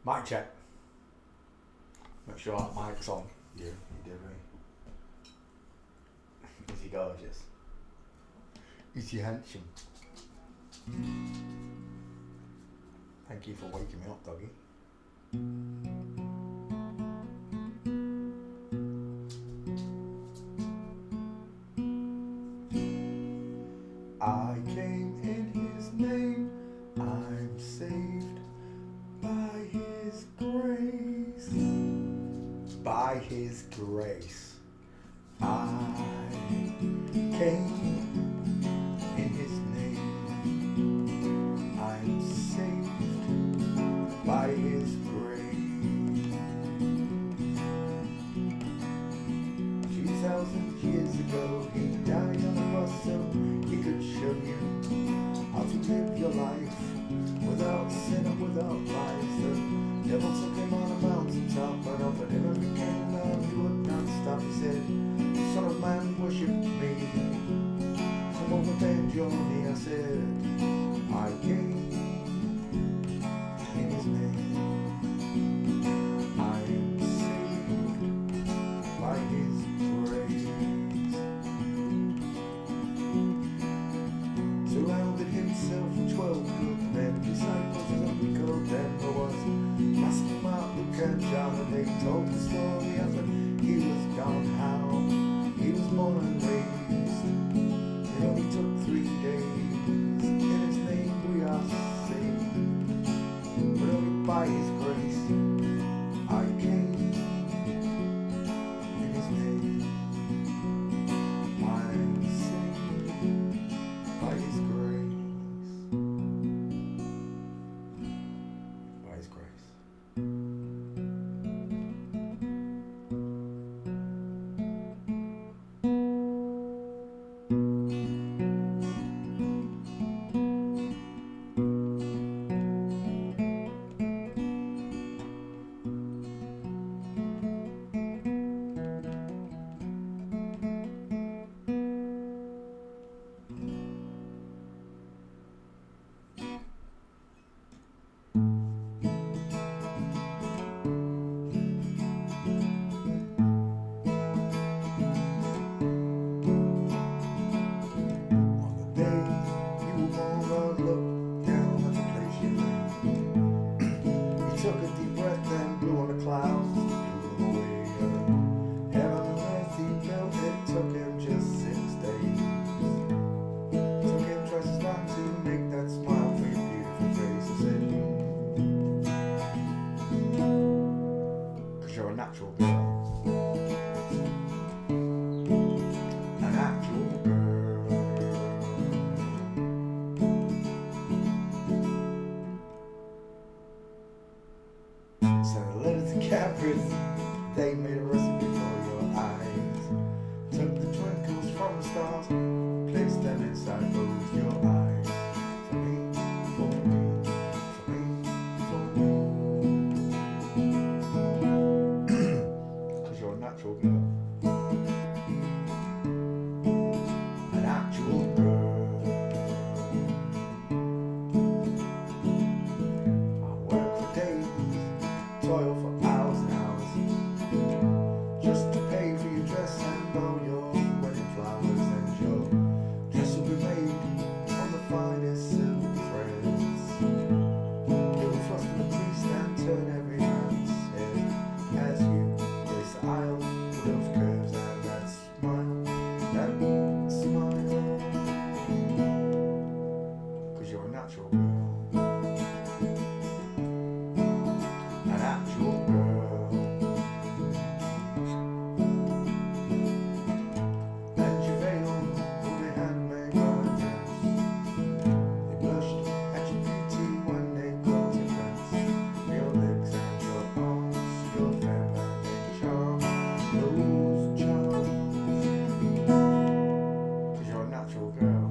Mic check. Make sure that mic's on. Yeah, you did right. Is he gorgeous? Is he handsome? Thank you for waking me up, doggy. I came in his name, I'm saved by his grace. By his grace, I came in his name, I'm saved by his grace. 2,000 years ago, he died on a cross so he could show you how to live your life without sin and without lies. The devil took him on a mountaintop and offered him every kingdom he would not stop. He said, Son of man, worship me, come over, bend your knee. I said, I came in his name, I am saved by his grace. Surrounded himself with 12 good men, disciples of we called them. There was Matthew, Mark, Luke and John, and they told the story after he was gone, how he was born and raised. It only took 3 days. In his name we are saved, but only by his grace. I came in his name, I am saved by his grace. By his grace. Took a deep breath, then blew on the clouds, blew them away. Heaven and earth he built, it took him just 6 days. Took him twice as long to make that smile for your beautiful face. I said, 'cause you're a natural girl. A natural girl. Sent a letter to Capri's, they made a recipe for your eyes. Took the twinkles from the stars, placed them inside both your eyes. For me, for me, for me, for me. 'Cause you're a natural girl. An actual girl. I work for days, toil for hours and hours, just to pay for your dress and all your wedding flowers. And your dress will be made from the finest silk threads. It will fluster the priest and turn every man's head as you grace the aisle with those curves and that smile, that smile. 'Cause you're a natural girl. An actual girl. And your veil will be handmade by hands. They blushed at your beauty when they closed your dress. Your legs and your arms, your feminine charm, those charms. 'Cause you're a natural girl.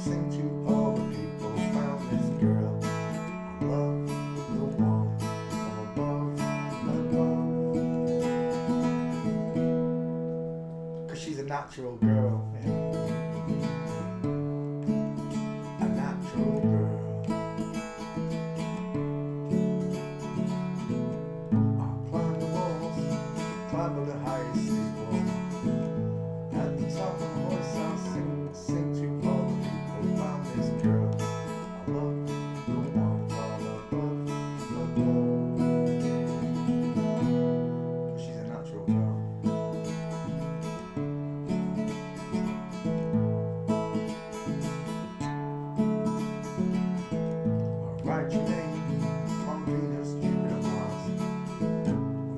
sing to all the people who found this girl. I love the one from above, above. 'Cause she's a natural girl, yeah. A natural girl. I'll climb the walls, climb the highest steeple. At the top of my voice I'll sing to all the people who found this girl. I love the one far above, above. 'Cause she's a natural girl. I'll write your name on Venus, Jupiter, Mars.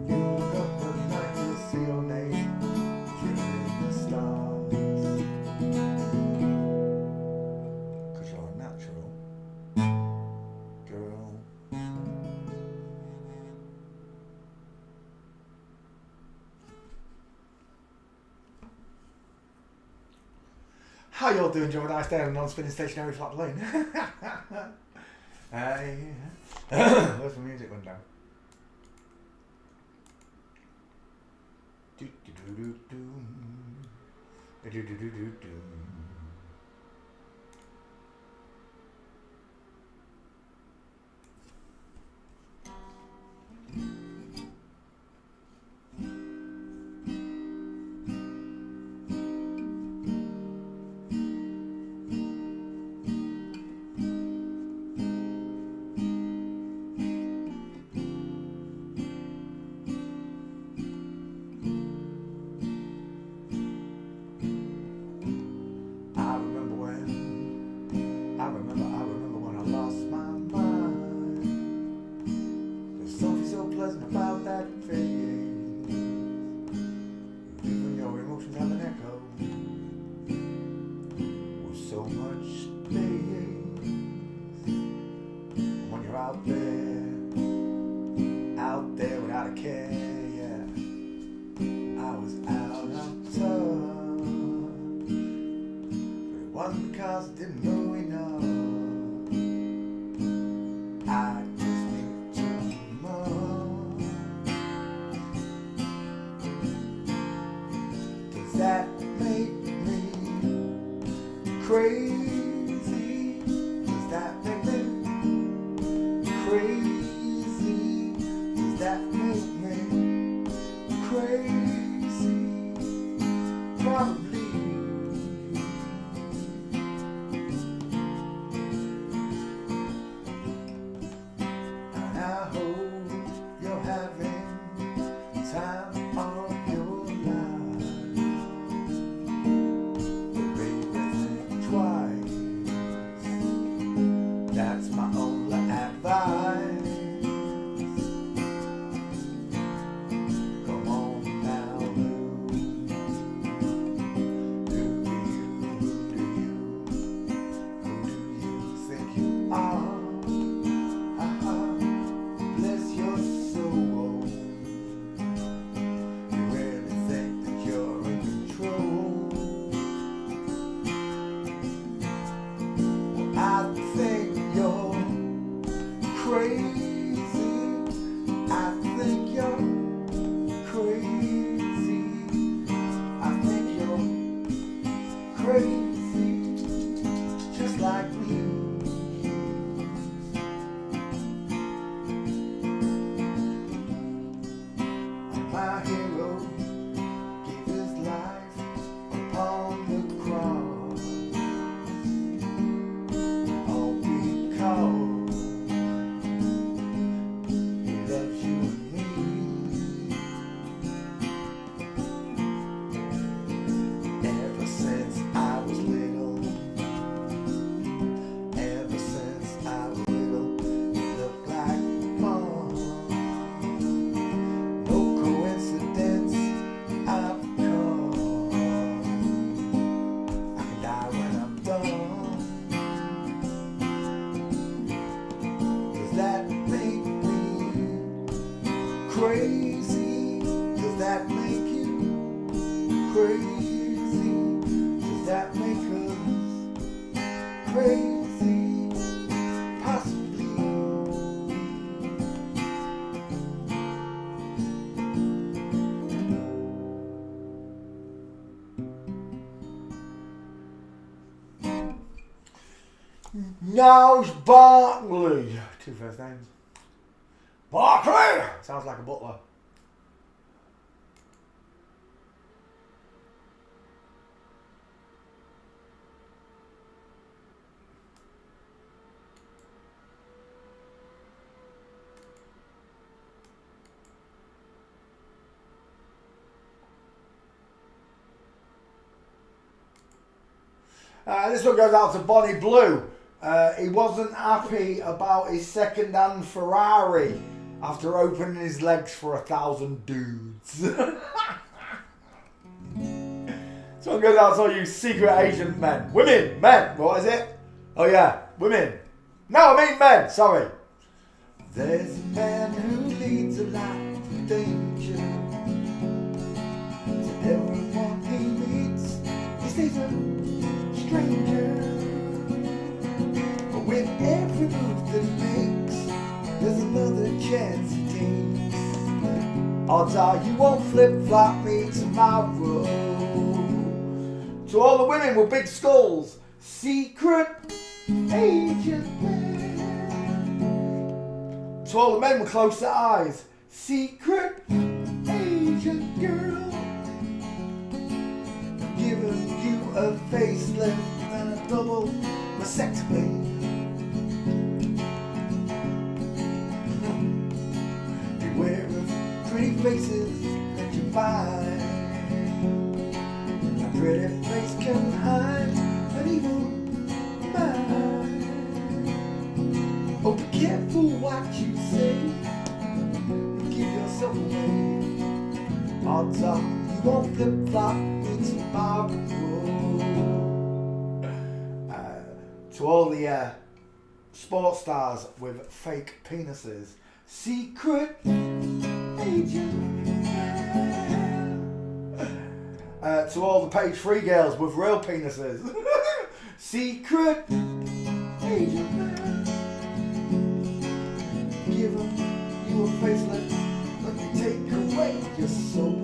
When you look up at night you'll see your name written in the stars. 'Cause you're a natural girl. How y'all doing? Do you have a nice day on a non-spinning stationary flat plane? Hey. Where's my music went down? Do do do do do. Do do do do do do. I remember when I lost my mind. There's something so pleasant about that phase. Even your emotions have an echo with so much space. When you're out there without a care, yeah. I was out of touch, but it wasn't because I didn't know enough. I just knew too much. Does that make me crazy? Does that make me crazy? Does that make me crazy? Probably. And I hope you're having time of your life. But baby, think twice. That's my only advice. Come on now, who do you think you are? Bless your soul. You really think that you're in control? Well, I think you're crazy. I think you're crazy. I think you're crazy, just like me. My hero gave his life upon the cross, all because he loves you and me. Ever since I was little, crazy, possibly. Niles Barkley. Two first names. Barkley! Sounds like a butler. This one goes out to Bonnie Blue. He wasn't happy about his second-hand Ferrari after opening his legs for 1,000 dudes. This one goes out to all you secret agent men. Women, men, what is it? Oh yeah, women. No, I mean men, sorry. There's a man who leads a life of danger. To everyone he meets, he stays a stranger. But with every move that he makes, there's another chance he takes. Odds are you won't flip-flop me tomorrow. To all the women with big skulls, secret agent man. To all the men with close eyes, secret agent girl. Giving you a facelift and a double mastectomy. Beware of pretty faces that you find. A pretty face can hide an evil mind. Oh, be careful what you say. Give yourself away. Odds are you won't flip-flop me tomorrow. To all the sports stars with fake penises, secret agent. To all the page 3 girls with real penises, secret agent man. Give them you a facelift, let me take away your soul.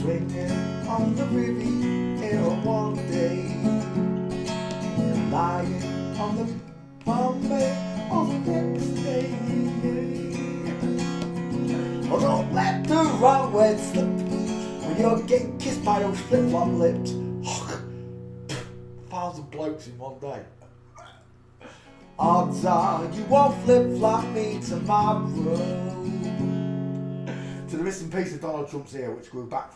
Swinging on the Riviera one day, lying on the Bombay on the next day. Oh, don't let the wrong word slip when you're getting kissed by those flip-flop lips. 1,000 blokes in one day. Odds are you won't flip-flop me tomorrow. To the missing piece of Donald Trump's ear, which grew back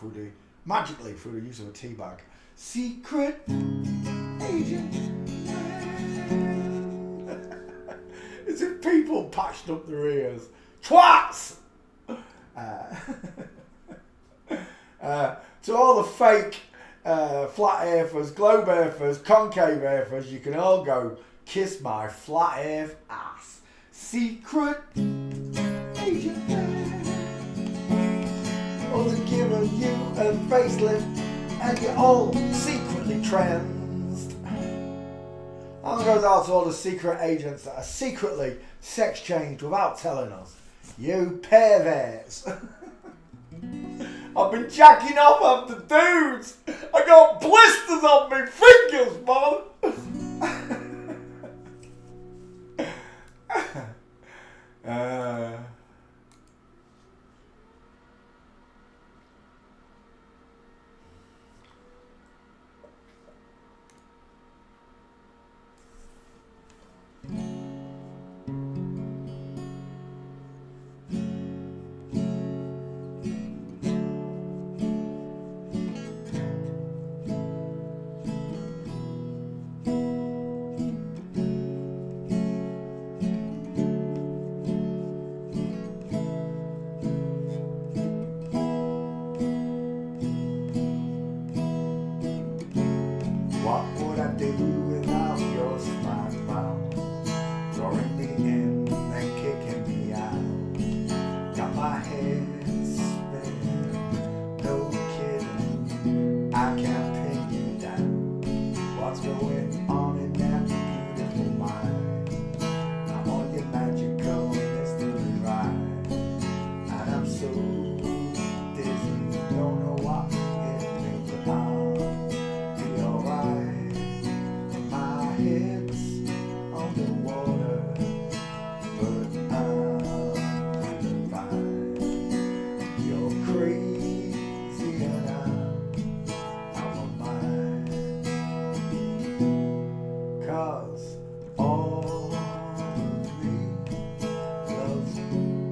magically through the use of a tea bag. Secret agent. As if people patched up their ears. Twats! To all the fake flat earthers, globe earthers, concave earthers, you can all go kiss my flat earth ass. Secret agent. Or they're giving you a facelift and you're all secretly transed. And goes out to all the secret agents that are secretly sex changed without telling us. You perverts. I've been jacking off after dudes. I got blisters on my fingers, man. head's on the water, but I'm fine. You're crazy and I'm on mine. 'Cause all of me loves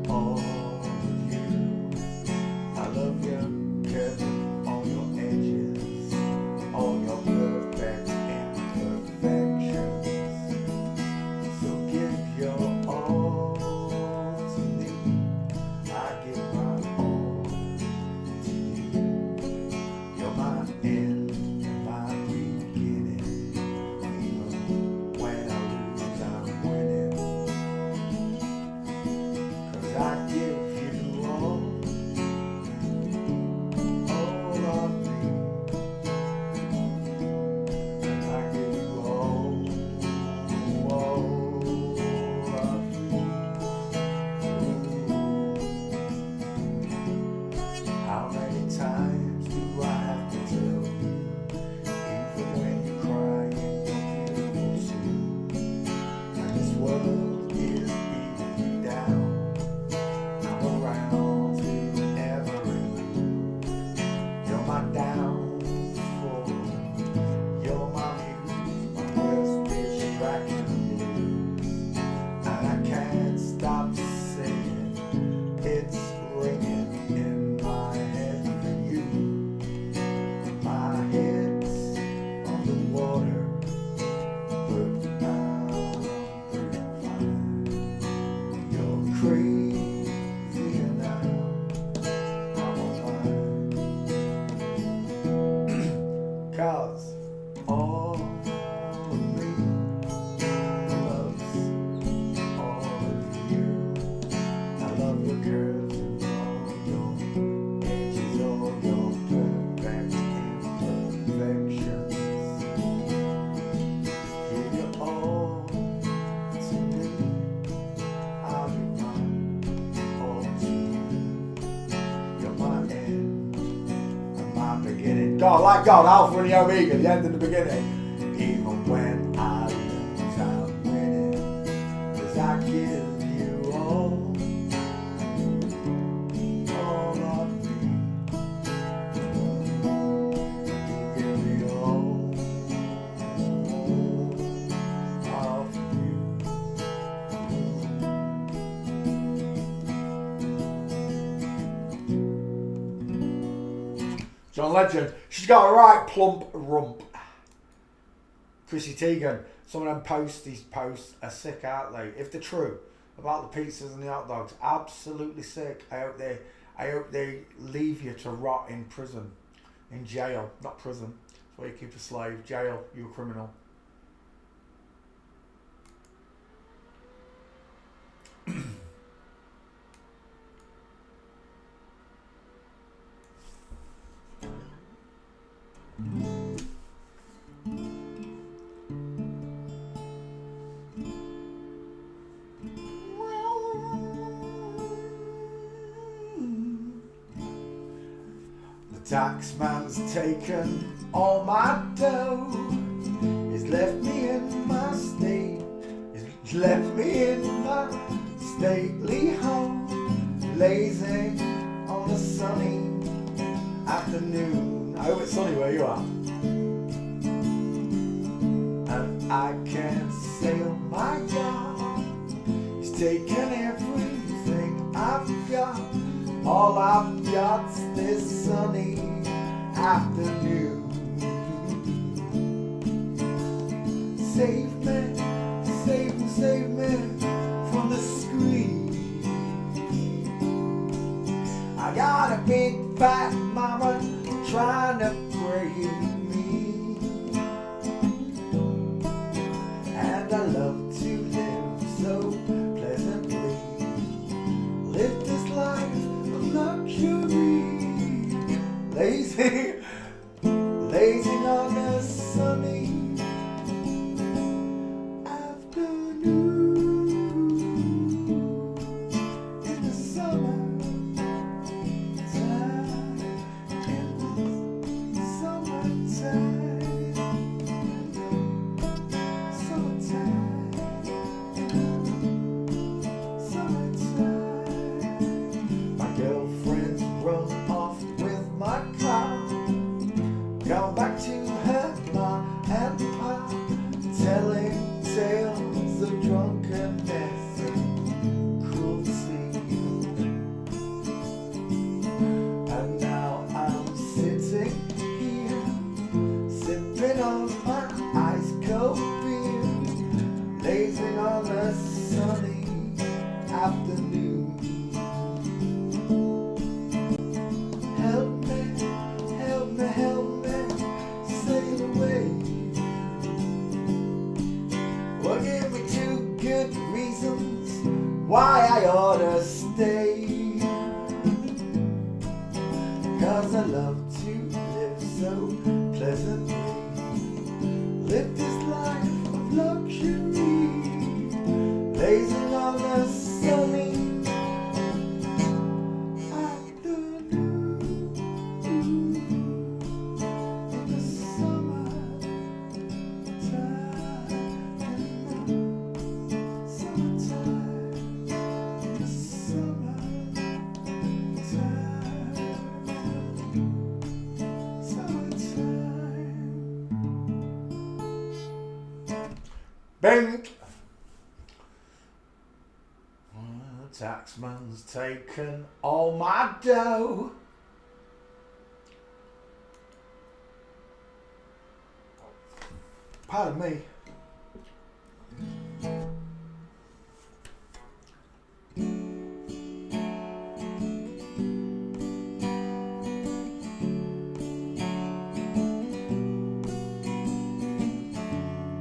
all of you. I love you, Kevin, all your edges, all your perfect imperfections. So give your all to me, I give my all to you. You're my end and my beginning, even when I lose I'm winning. 'Cause I give you all of me, and I give you all of you. How many times do I have to tell you, even when you're crying, you're beautiful too? And this world is beating you down, I'm around to every move. You're my downfall, you're my muse, my worst distraction blues. And I can't stop singing, it's ringing in my head for you. My head's on the water, but I'm pretty fine. You're crazy and I'm on mine. 'Cause all of me loves all of you. I love your curves and all your edges, all your perfect imperfections. Give your all to me, I'll give my all to you. You're my end and my beginning. God, like God, Alpha and the Omega, the end and the beginning. Even when I lose, I'm winning. 'Cause I give you all of me. You give me all of you. John Legend, she's got a right plump rump. Chrissy Teigen, some of them these posts are sick, aren't they? If they're true about the pizzas and the hot dogs, absolutely sick. I hope they leave you to rot in prison, in jail, not prison. That's where you keep a slave. Jail, you're a criminal. The taxman's taken all my dough. He's left me in my state. He's left me in my stately home, lazing on a sunny afternoon. I hope it's sunny where you are. And I can't sail my yacht. He's taken everything I've got. All I've got's this sunny afternoon. Save me, save me, save me from the screen. I got a big fat mama trying to break me, and I love to live so pleasantly, live this life of luxury, lazy on a sunny afternoon in the summertime, in the summertime. Bink! The taxman's taken all my dough. Pardon me.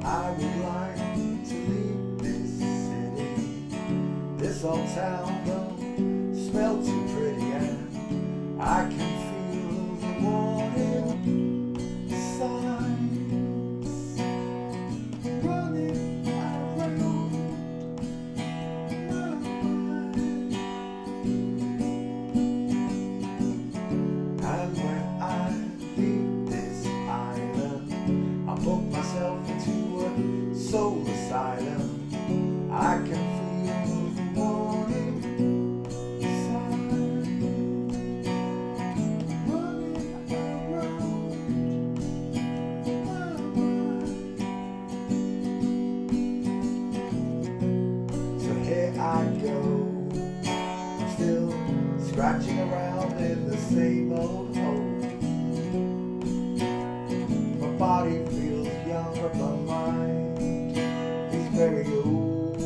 I would like to leave this city. This old town don't smell too pretty, and I can feel the warning signs running around my mind. And when I leave this island, I book myself into a soul asylum. I can feel the warning signs running around my mind. So here I go, I'm still scratching around in the same old hole. My body feels young, but my mind is very old.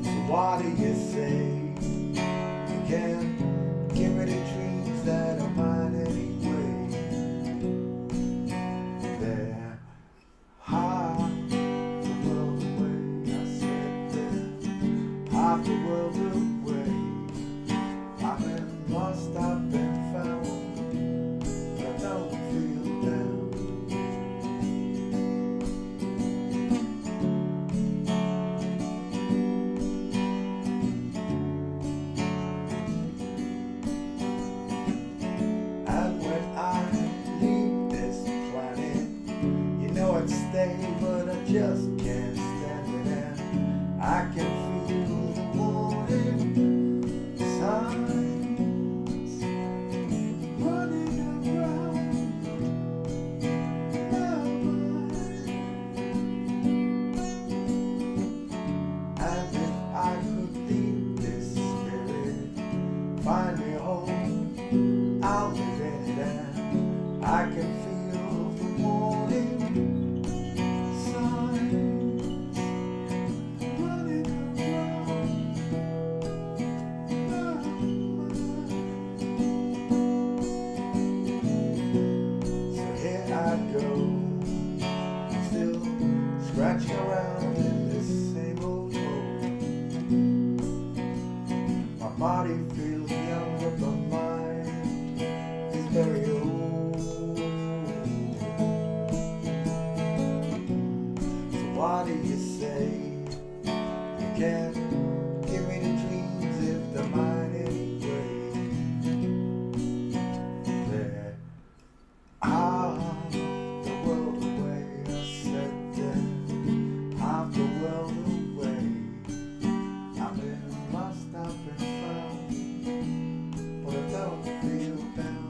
So what do you say? You can give me the dreams that are mine anyway. They're half the world away. I said they're half the world away. I've been lost, I've been found, but I don't feel down. And when I leave this planet, you know I'd stay, but I just can't stand it. And I can feel the warning signs running around my mind. And if I could leave this spirit, find me a home, I'll live in it. And I can feel the warning signs running around my mind. So here I go, I'm still scratching around in this same old hole. My body feels young, but my mind is very old. So what do you say? You can't give me the dreams if they're mine anyway. They're half the world away. I said they're half the world away. I've been lost, I've been found, but I don't feel down.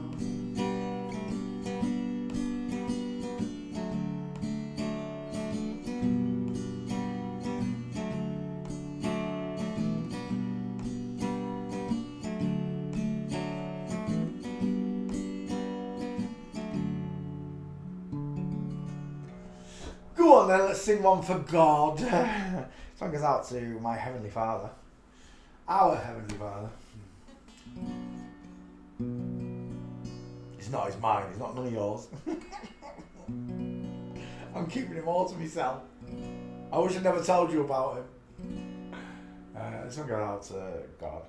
Go on then, let's sing one for God. Song goes out to my Heavenly Father. Our Heavenly Father. It's not his mine, it's not none of yours. I'm keeping him all to myself. I wish I never told you about him. This one goes out to God.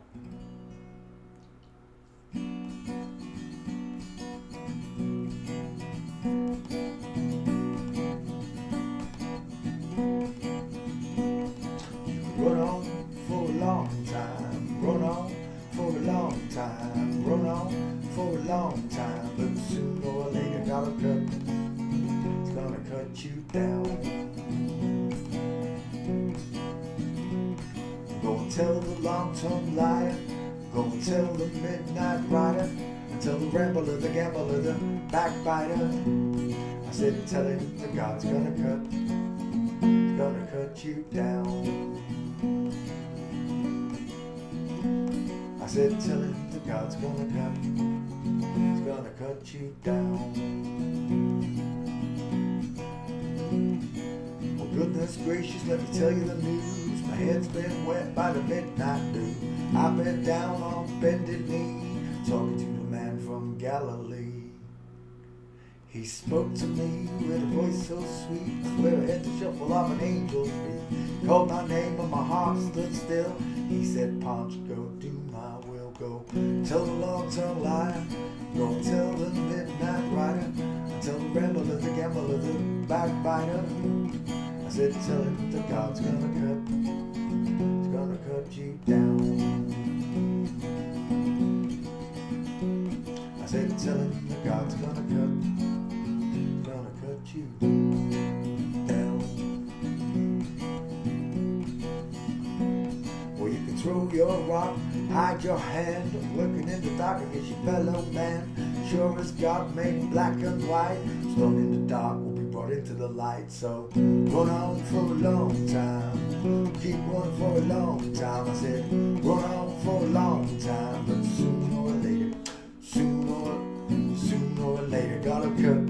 Run on for a long time, run on for a long time, run on for a long time, but sooner or later gotta cut, it's gonna cut you down. Go and tell the long-tongued liar, go and tell the midnight rider, and tell the rambler, the gambler, the backbiter, I said, tell him the God's gonna cut you down. I said, tell him the God's gonna cut you down. Well, goodness gracious, let me tell you the news. My head's been wet by the midnight dew. I've been down on bended knee, talking to the man from Galilee. He spoke to me with a voice so sweet, I swear I had the shuffle of an angel's feet. Called my name and my heart stood still. He said, Punch, go do my will. Go tell the long-term liar, go tell the midnight rider, tell the gambler, the gambler, the backbiter. I said, tell him the God's gonna cut you down. I said, tell him the God's gonna cut you down. Well, you can throw your rock, hide your hand, working in the dark against your fellow man. Sure as God made black and white, stone in the dark will be brought into the light. So run on for a long time, keep running for a long time. I said, run on for a long time, but sooner or later, sooner or later, gotta cut.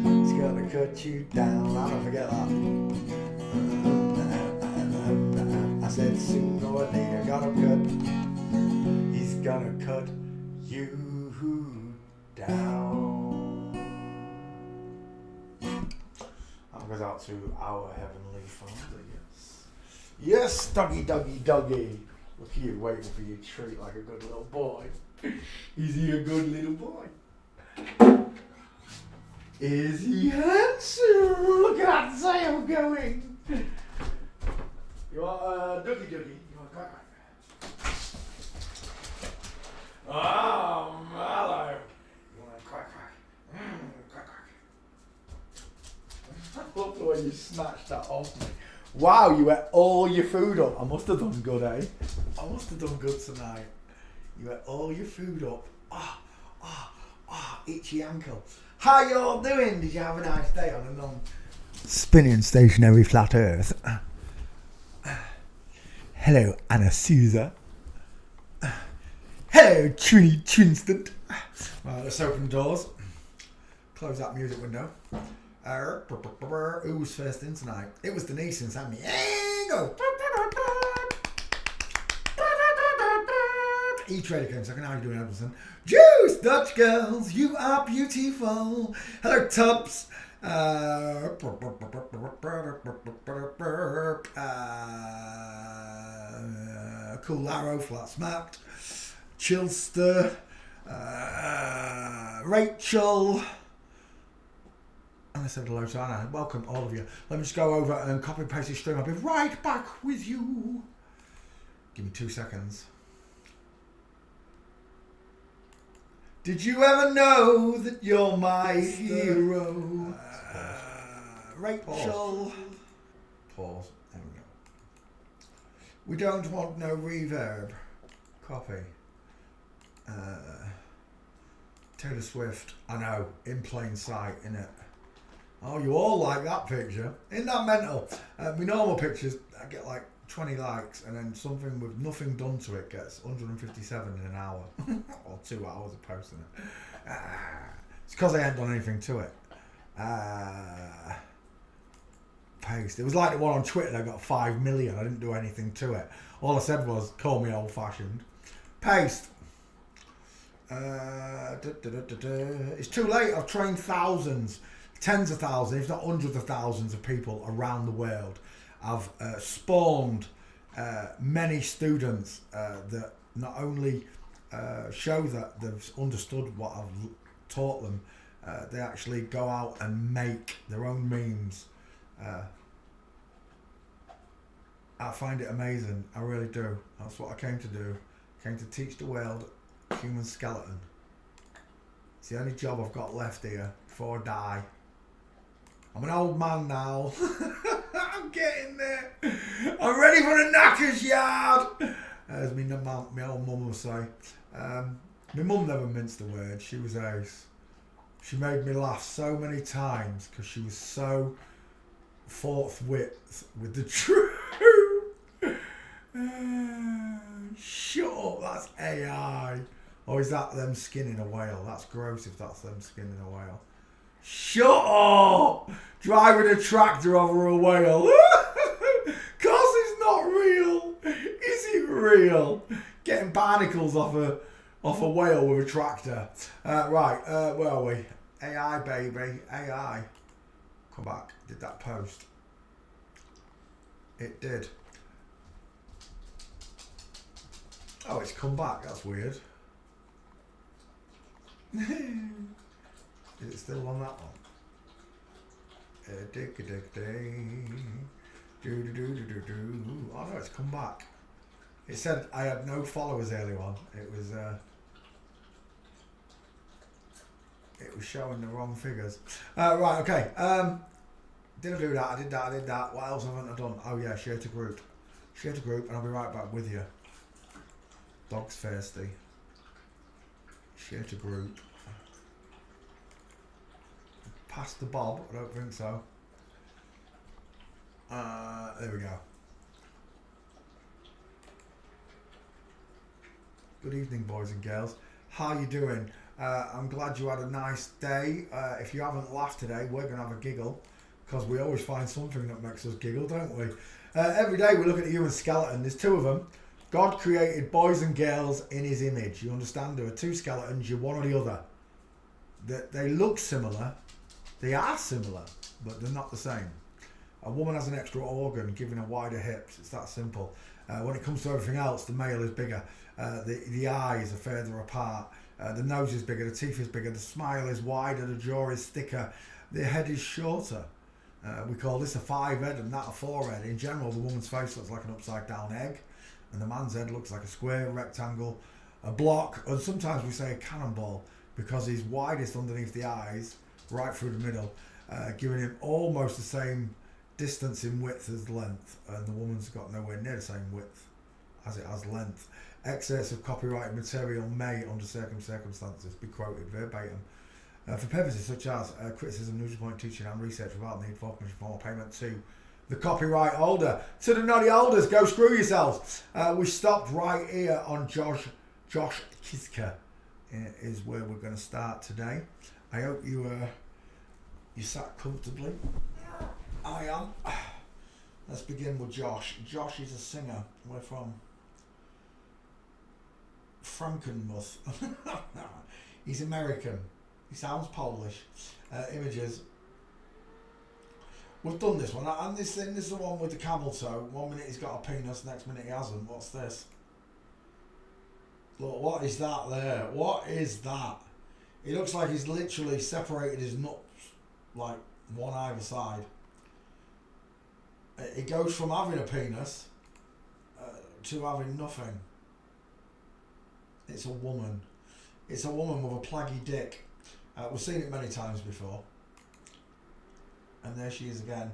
It's gonna cut you down. I'll never forget that. I said sooner or later, gotta cut. He's gonna cut you down. That goes out to our Heavenly Father, yes. Yes, doggy, doggy, doggy. Look at you waiting for your treat like a good little boy. Is he a good little boy? Is he handsome? Look at that sail going. You want a doggy doggy? You want a quack quack? Oh, hello. You want a quack quack? Quack quack. I love the way you snatched that off me. Wow, you ate all your food up. I must have done good, eh? I must have done good tonight. You ate all your food up. Itchy ankle. How you all doing? Did you have a nice day on a non-spinning stationary flat earth? Hello, Anna Souza. Hello, Trini Trinstant. Right, let's open the doors. Close that music window. Who was first in tonight? It was Denise and Sammy. Hey, go. E-Trader came second. How are you doing, Edison? Juice, Dutch girls, you are beautiful. Hello, Tubbs. Cool Larrow, Flat Smacked. Chilster. Rachel. And I said hello to Anna. Welcome, all of you. Let me just go over and copy and paste this stream. I'll be right back with you. Give me 2 seconds. Did you ever know that you're my hero? Rachel. Pause. There we go. We don't want no reverb. Copy. Taylor Swift. I know. In plain sight, innit? Oh, you all like that picture. Isn't that mental? My normal pictures, I get like 20 likes, and then something with nothing done to it gets 157 in an hour. Or 2 hours of posting it. It's because I ain't done anything to it. Paste. It was like the one on Twitter that got 5 million. I didn't do anything to it. All I said was, call me old fashioned. Paste. It's too late. I've trained thousands, tens of thousands, if not hundreds of thousands of people around the world. I've spawned many students that not only show that they've understood what I've taught them, they actually go out and make their own memes. I find it amazing. I really do. That's what I came to do. I came to teach the world human skeleton. It's the only job I've got left here before I die. I'm an old man now. I'm getting there. I'm ready for the knacker's yard. As my old mum will say. My mum never minced the word. She was ace. She made me laugh so many times because she was so forthwith with the truth. Shut up, that's AI. Or is that them skinning a whale? That's gross if that's them skinning a whale. Shut up! Driving a tractor over a whale. Cause it's not real. Is it real? Getting barnacles off a whale with a tractor. Right, where are we? AI, baby. AI. Come back. Did that post? It did. Oh, it's come back. That's weird. Is it still on that one? Oh no, it's come back. It said I had no followers earlier on. It was showing the wrong figures. Right, okay. Did I do that? I did that. What else haven't I done? Oh yeah, share to group. Share to group, and I'll be right back with you. Dog's thirsty. Share to group. Pass the Bob. I don't think so. There we go. Good evening, boys and girls. How you doing? I'm glad you had a nice day. If you haven't laughed today, we're going to have a giggle because we always find something that makes us giggle, don't we? Every day we look at the human skeleton. There's two of them. God created boys and girls in his image. You understand? There are two skeletons. You're one or the other. They look similar. They are similar, but they're not the same. A woman has an extra organ, giving her wider hips. It's that simple. When it comes to everything else, the male is bigger. The eyes are further apart. The nose is bigger. The teeth is bigger. The smile is wider. The jaw is thicker. The head is shorter. We call this a 5-head and that a 4-head. In general, the woman's face looks like an upside down egg, and the man's head looks like a square, rectangle, a block, and sometimes we say a cannonball because he's widest underneath the eyes, right through the middle, giving him almost the same distance in width as length, and the woman's got nowhere near the same width as it has length. Excess of copyrighted material may, under certain circumstances, be quoted verbatim for purposes such as criticism, news report, teaching and research without need for commission formal payment to the copyright holder. To the naughty holders, go screw yourselves. We stopped right here on Josh Kiska is where we're going to start today. I hope you sat comfortably. I am. Let's begin with Josh. Josh is a singer. We're from Frankenmuth. He's American. He sounds Polish. Images. We've done this one, and this is the one with the camel toe. 1 minute he's got a penis, next minute he hasn't. What's this? Look, what is that there? What is that? He looks like he's literally separated his nuts, like one either side. It goes from having a penis to having nothing. It's a woman. It's a woman with a plaggy dick. We've seen it many times before. And there she is again.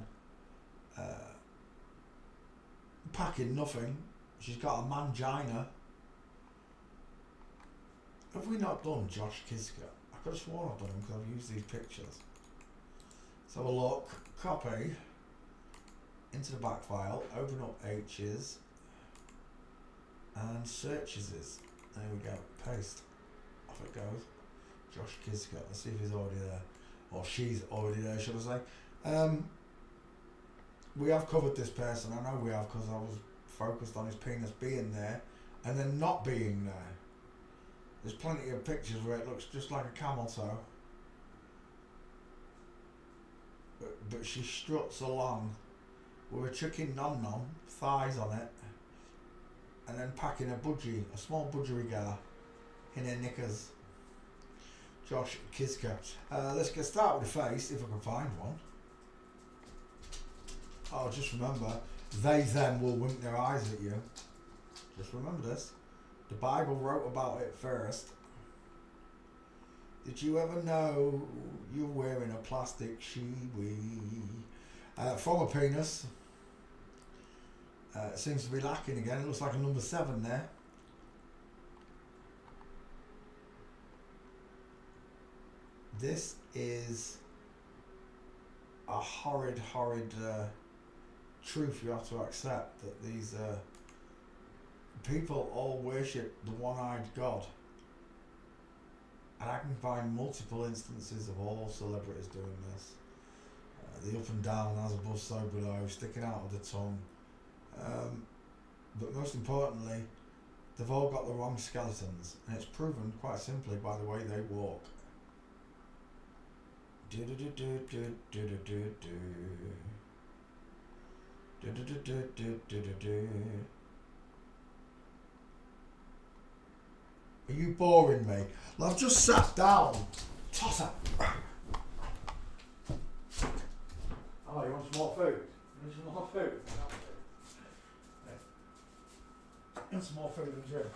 Packing nothing. She's got a mangina. Have we not done Josh Kiska? I could have sworn I've done him because I've used these pictures. Let's have a look. Copy. Into the back file. Open up H's. And searches is. There we go. Paste. Off it goes. Josh Kiska. Let's see if he's already there. Or she's already there, should I say. We have covered this person. I know we have because I was focused on his penis being there and then not being there. There's plenty of pictures where it looks just like a camel toe. But she struts along with a chicken nom-nom, thighs on it, and then packing a budgie, a small budgerigar in her knickers. Josh Kiska. Let's get started with the face, if I can find one. Oh, just remember, they then will wink their eyes at you. Just remember this. The Bible wrote about it first. Did you ever know you're wearing a plastic shiwi? From a penis. It seems to be lacking again. It looks like a number 7 there. this is a horrid truth you have to accept, that these people all worship the one-eyed God. And I can find multiple instances of all celebrities doing this. The up and down, as above, so below, sticking out of the tongue. But most importantly, they've all got the wrong skeletons. And it's proven quite simply by the way they walk. Are you boring me? Well, I've just sat down. Tosser. Oh, you want some more food? You want some more food? You want some more food and drink?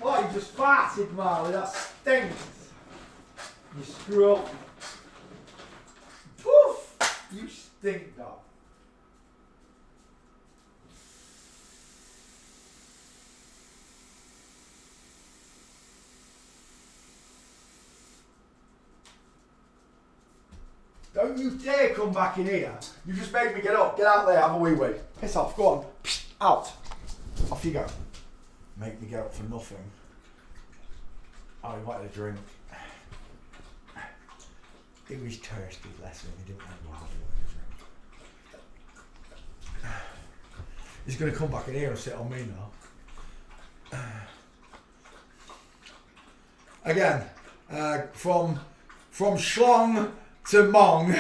Oh, you just farted, Marley. That stinks. You screw up. Poof! You stink, dog. Don't you dare come back in here. You just made me get up. Get out there, have a wee wee. Piss off, go on. Out. Off you go. Make me get up for nothing. Oh, he wanted a drink. He was thirsty, bless him. He didn't want to have a drink. He's going to come back in here and sit on me now. Again, from schlong to mong,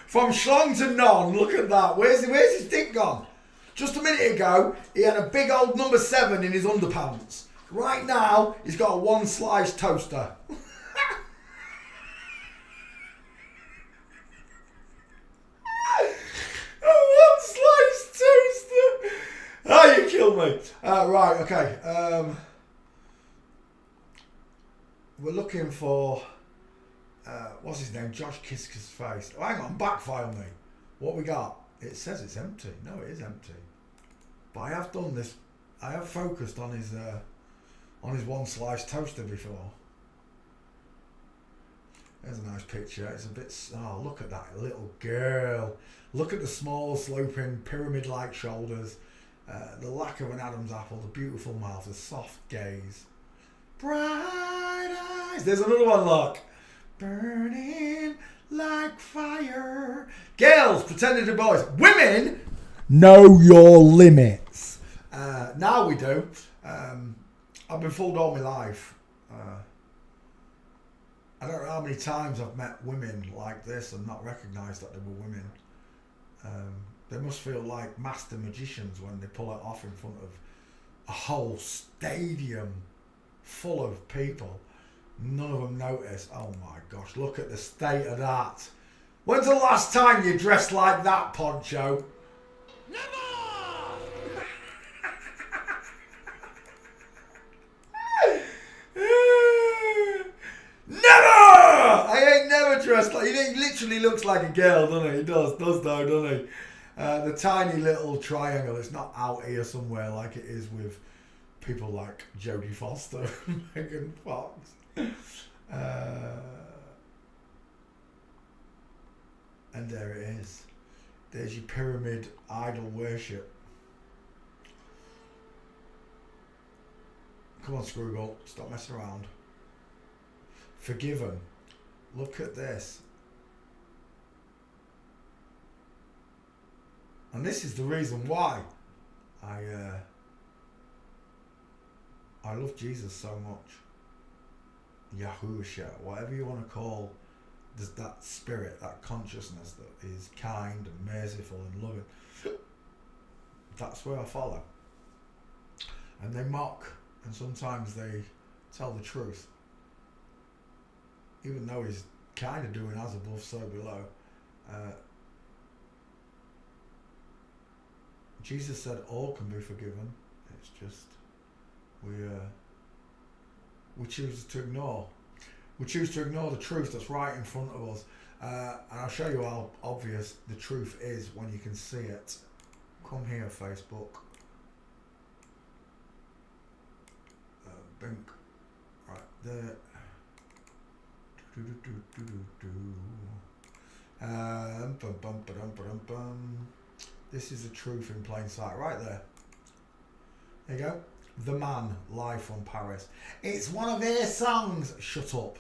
from schlong to non. Look at that. Where's his dick gone? Just a minute ago, he had a big old number 7 in his underpants. Right now, he's got a 1-slice toaster. A 1-slice toaster. Oh, you killed me. Right, okay. We're looking for what's his name? Josh Kiska's face. Oh, hang on, backfire me. What we got? It says it's empty. No, it is empty. But I have done this. I have focused on his 1-slice toaster before. There's a nice picture. It's a bit. Oh, look at that little girl. Look at the small, sloping, pyramid-like shoulders. The lack of an Adam's apple. The beautiful mouth. The soft gaze. Bright eyes. There's another one. Look. Burning like fire. Girls pretending to be boys. Women, know your limits. Now we do. I've been fooled all my life. I don't know how many times I've met women like this and not recognised that they were women. They must feel like master magicians when they pull it off in front of a whole stadium full of people. None of them notice. Oh my gosh, look at the state of that. When's the last time you dressed like that, Poncho? Never! Never! I ain't never dressed like... He literally looks like a girl, doesn't he? He does though, doesn't he? The tiny little triangle, it's not out here somewhere like it is with people like Jodie Foster and Megan Fox. And there it is. There's your pyramid idol worship. Come on, Scroogle, stop messing around. Forgiven. Look at this. And this is the reason why I love Jesus so much. Yahusha, whatever you want to call, there's that spirit, that consciousness that is kind and merciful and loving. That's where I follow. And they mock, and sometimes they tell the truth. Even though he's kind of doing as above, so below. Jesus said all can be forgiven. It's just we choose to ignore. We choose to ignore the truth that's right in front of us. And I'll show you how obvious the truth is when you can see it. Come here, Facebook. Bink. Right there. This is the truth in plain sight, right there. There you go. The Man, live from Paris. It's one of their songs. Shut up.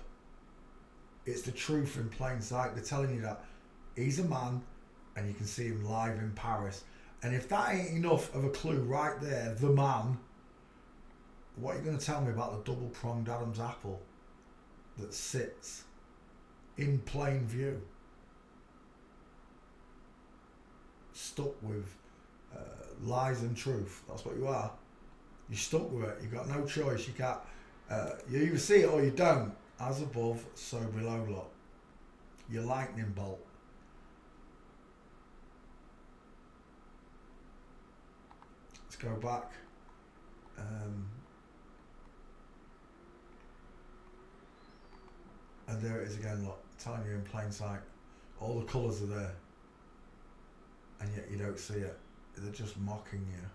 It's the truth in plain sight. They're telling you that he's a man and you can see him live in Paris. And if that ain't enough of a clue right there, the man, what are you going to tell me about the double-pronged Adam's apple that sits in plain view? Stuck with lies and truth. That's what you are. You're stuck with it. You've got no choice. You can't. You either see it or you don't. As above, so below, lot. Your lightning bolt. Let's go back. And there it is again, look. Telling you in plain sight. All the colours are there. And yet you don't see it. They're just mocking you.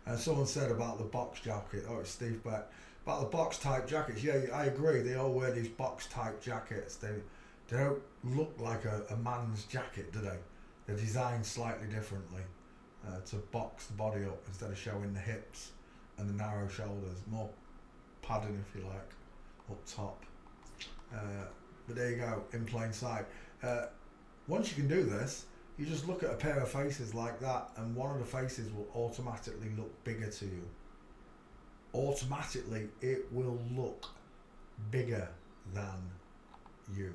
And someone said about the box jacket. Oh, it's Steve Beck. About the box type jackets. Yeah, I agree. They all wear these box type jackets. They don't look like a man's jacket, do they? They're designed slightly differently to box the body up instead of showing the hips and the narrow shoulders. More padding, if you like, up top. But there you go, in plain sight. Once you can do this, you just look at a pair of faces like that and one of the faces will automatically look bigger to you. Automatically, it will look bigger than you.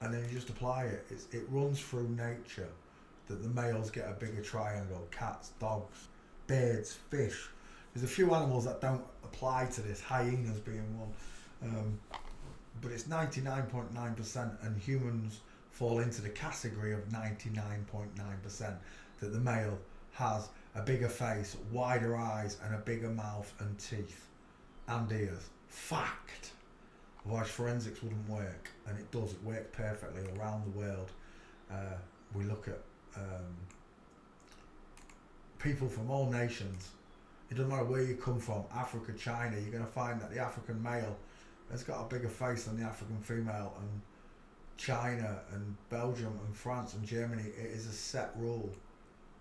And then you just apply it. It runs through nature that the males get a bigger triangle. Cats, dogs, birds, fish. There's a few animals that don't apply to this, hyenas being one. But it's 99.9% and humans fall into the category of 99.9% that the male has a bigger face, wider eyes and a bigger mouth and teeth and ears. Fact. Otherwise forensics wouldn't work, and it does. It works perfectly around the world. We look at people from all nations. It doesn't matter where you come from, Africa, China, you're going to find that the African male has got a bigger face than the African female. And China and Belgium and France and Germany, it is a set rule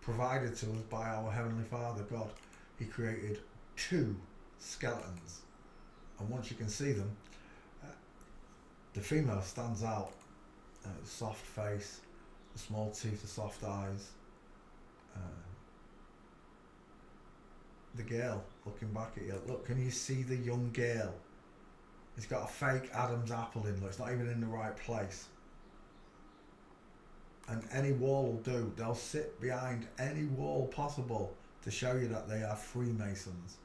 provided to us by our Heavenly Father, God. He created two skeletons, and once you can see them, the female stands out. Soft face, the small teeth, the soft eyes. The girl looking back at you. Look, can you see the young girl? It's got a fake Adam's apple in. Look, it's not even in the right place. And any wall will do. They'll sit behind any wall possible to show you that they are Freemasons.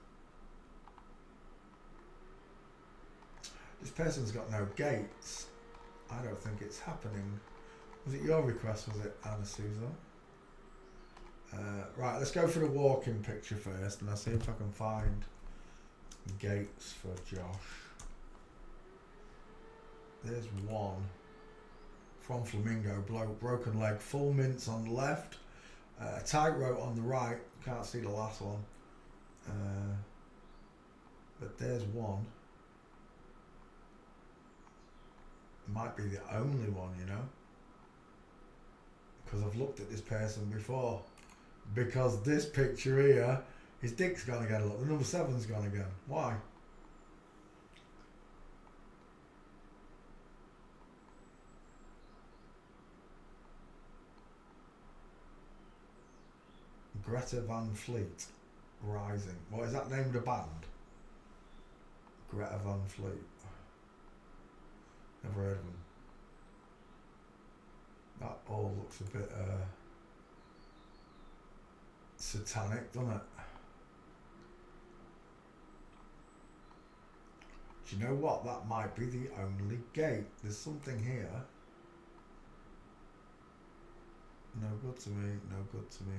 This person's got no gates. I don't think it's happening. Was it your request, was it, Anna Susan? Right, let's go for the walking picture first and I'll see if I can find gates for Josh. There's one. From Flamingo, broken leg, full mints on the left, tightrope on the right, can't see the last one. But there's one. Might be the only one, you know, because I've looked at this person before. Because this picture here, his dick's gone again. Look, the number 7's gone again. Why? Greta Van Fleet, Rising. What is that name of the band? Greta Van Fleet. Never heard of them. That all looks a bit satanic, doesn't it? Do you know what? That might be the only gate. There's something here. No good to me, no good to me.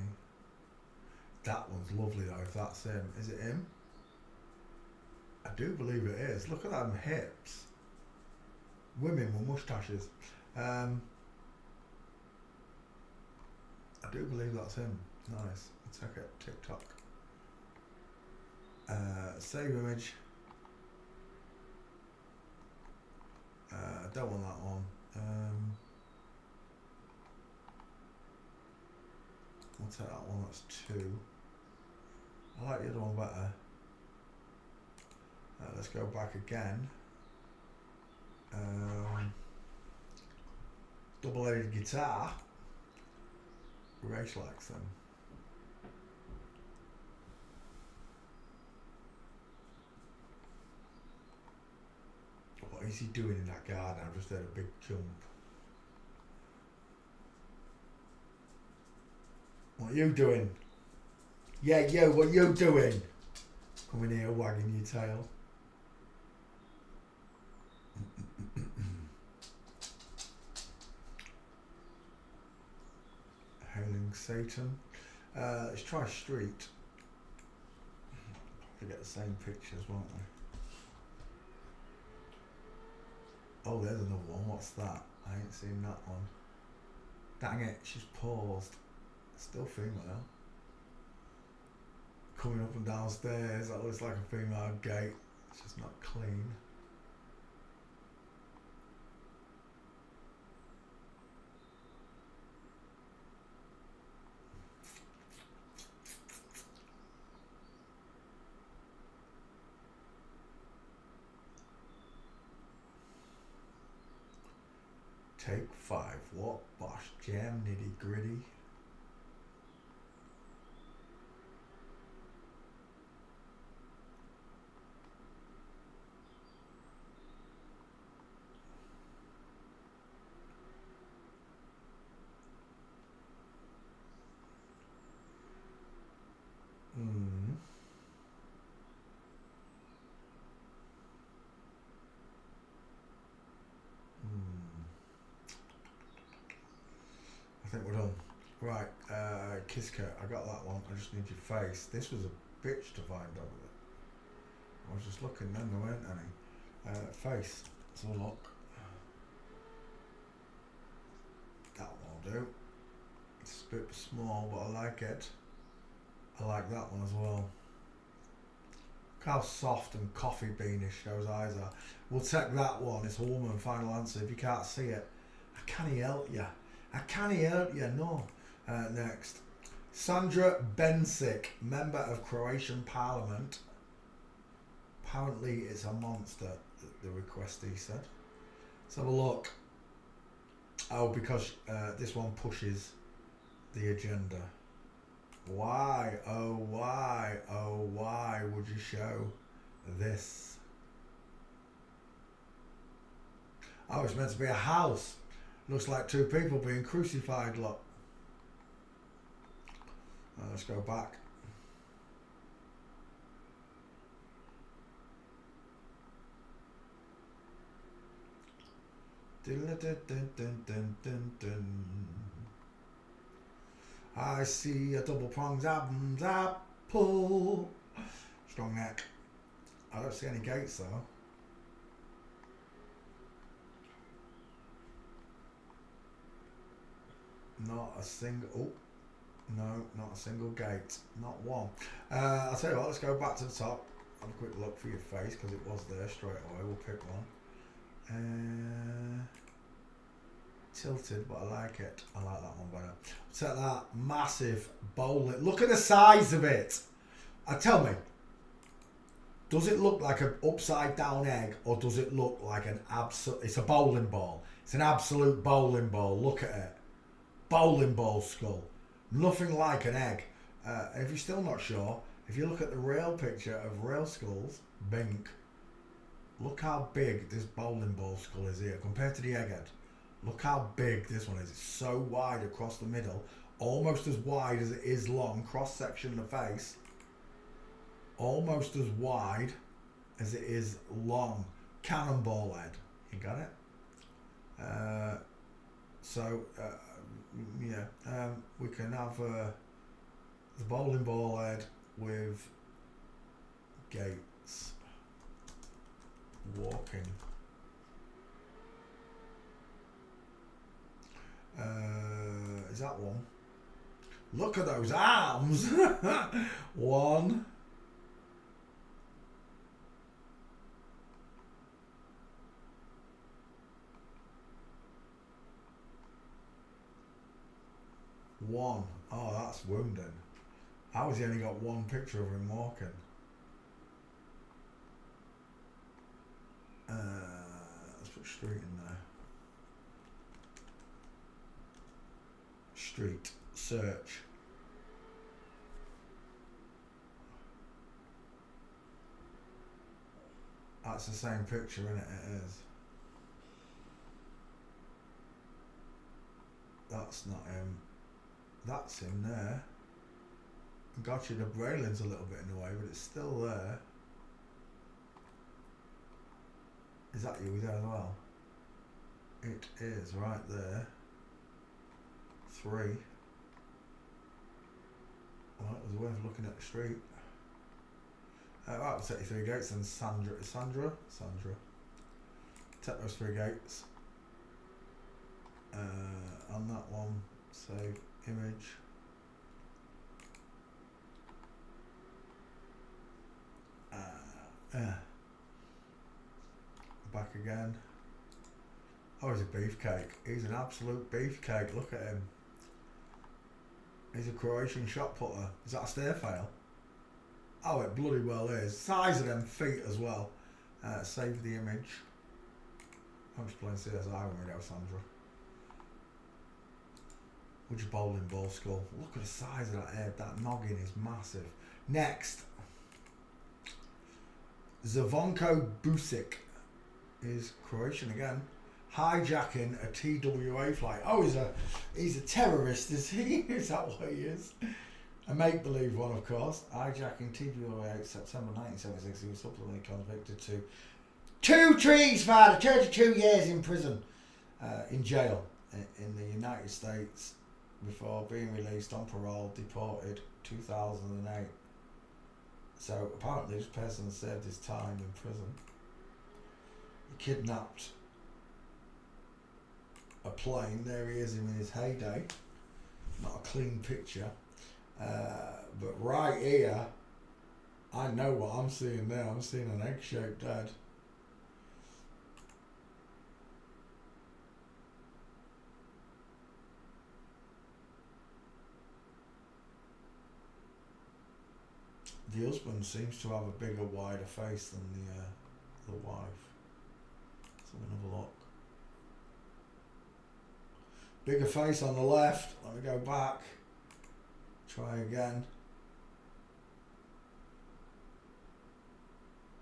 That one's lovely though, if that's him. Is it him? I do believe it is. Look at them hips. Women with moustaches. I do believe that's him. Nice. Let's check it. TikTok. Save image. I don't want that one. I'll take that one, that's 2. I like the other one better. Let's go back again. Double-headed guitar. Rach likes them. What is he doing in that garden? I've just heard a big jump. What are you doing? Yeah, yo, what are you doing? Coming here wagging your tail. Hailing Satan. Let's try street. We get the same pictures, won't we? Oh, there's another one. What's that? I ain't seen that one. Dang it, she's paused. Still female. Coming up and downstairs, that looks like a female gate. It's just not clean. Take 5. What bosh jam nitty gritty. I think we're done. Right, Kiska, I got that one. I just need your face. This was a bitch to find over there. I was just looking then, there weren't any. Face, let's have a look. That one will do. It's a bit small, but I like it. I like that one as well. Look how soft and coffee beanish those eyes are. We'll take that one. It's a woman, final answer. If you can't see it, I can't help you. I can't help you, no. Next. Sandra Bensic, member of Croatian Parliament. Apparently it's a monster, the requestee said. Let's have a look. Oh, because this one pushes the agenda. Why, oh why would you show this? Oh, it's meant to be a house. Looks like 2 people being crucified, look. Let's go back. I see a double-pronged Adam's apple. Strong neck. I don't see any gates though. Not a single. Oh, no, not a single gate. Not one. I'll tell you what. Let's go back to the top. Have a quick look for your face because it was there straight away. We'll pick one. Tilted, but I like it. I like that one better. Take that massive bowling. Look at the size of it. Tell me, does it look like an upside down egg or does it look like an absolute? It's a bowling ball. It's an absolute bowling ball. Look at it. Bowling ball skull. Nothing like an egg. If you're still not sure, if you look at the real picture of real skulls, Bink, look how big this bowling ball skull is here compared to the egghead. Look how big this one is. It's so wide across the middle, almost as wide as it is long. Cross section of the face, almost as wide as it is long. Cannonball head. You got it? We can have the bowling ball head with gates walking. Is that one? Look at those arms. 1, 2, 1. Oh, that's wounding. How has he only got one picture of him walking? Let's put street in there. Street. Search. That's the same picture, isn't it? It is. That's not him. That's him there. Gotcha, the railing's a little bit in the way, but it's still there. Is that you there as well? It is right there. 3. Well, it was worth looking at the street. Right, we'll take you 3 gates and Sandra. Take those 3 gates. On that one, save image. Back again. Oh, he's a beefcake. He's an absolute beefcake. Look at him. He's a Croatian shot putter. Is that a Stairfail? Oh, it bloody well is. Size of them feet as well. Save the image. I'm just playing CSI when we go, Sandra. Would you bowling ball skull? Look at the size of that head. That noggin is massive. Next. Zvonko Busic is Croatian again. Hijacking a TWA flight. Oh, he's a terrorist, is he? Is that what he is? A make-believe one, of course. Hijacking TWA September 1976. He was subsequently convicted to 2 trees, father. 32 years in prison, in jail in the United States before being released on parole, deported 2008. So apparently this person served his time in prison. He kidnapped a plane. There he is in his heyday. Not a clean picture. But right here, I know what I'm seeing there. I'm seeing an egg-shaped head. The husband seems to have a bigger, wider face than the wife. Let's have another look. Bigger face on the left. Let me go back. Try again.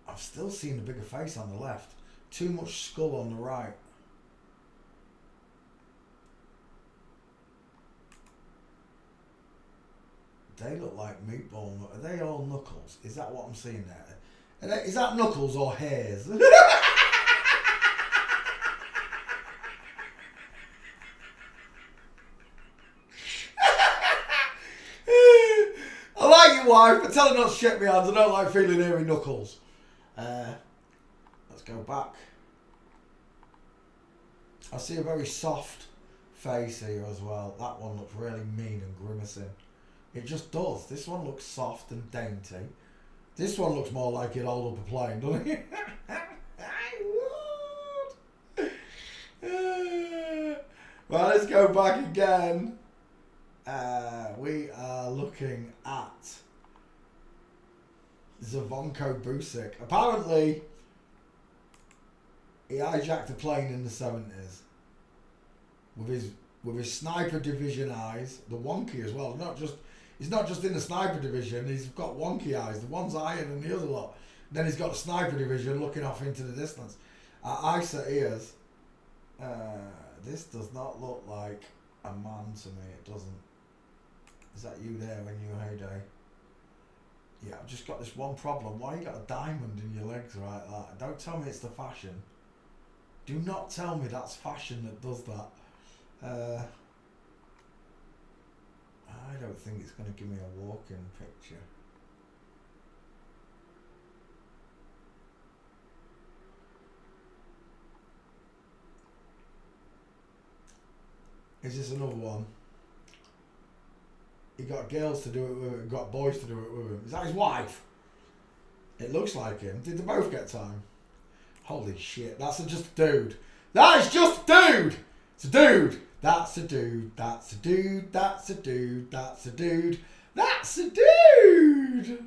I've still seen the bigger face on the left. Too much skull on the right. They look like meatball. Are they all knuckles? Is that what I'm seeing there? Is that knuckles or hairs? I like your wife, but tell her not to shake my hands. I don't like feeling hairy knuckles. Let's go back. I see a very soft face here as well. That one looks really mean and grimacing. It just does. This one looks soft and dainty. This one looks more like he'd hold up a plane, doesn't it? Well, let's go back again. We are looking at Zvonko Busic. Apparently, he hijacked a plane in the 70s with his sniper division eyes, the wonky as well. He's not just in the sniper division. He's got wonky eyes. The one's iron and the other lot. Then he's got a sniper division looking off into the distance. ISA ears. This does not look like a man to me. It doesn't. Is that you there when you were heyday? Yeah, I've just got this one problem. Why you got a diamond in your legs like that? Don't tell me it's the fashion. Do not tell me that's fashion that does that. I don't think it's going to give me a walk-in picture. Is this another one? He got girls to do it with him, got boys to do it with him. Is that his wife? It looks like him. Did they both get time? Holy shit, that's just a dude. That is just a dude! It's a dude! That's a dude. That's a dude. That's a dude. That's a dude. That's a dude.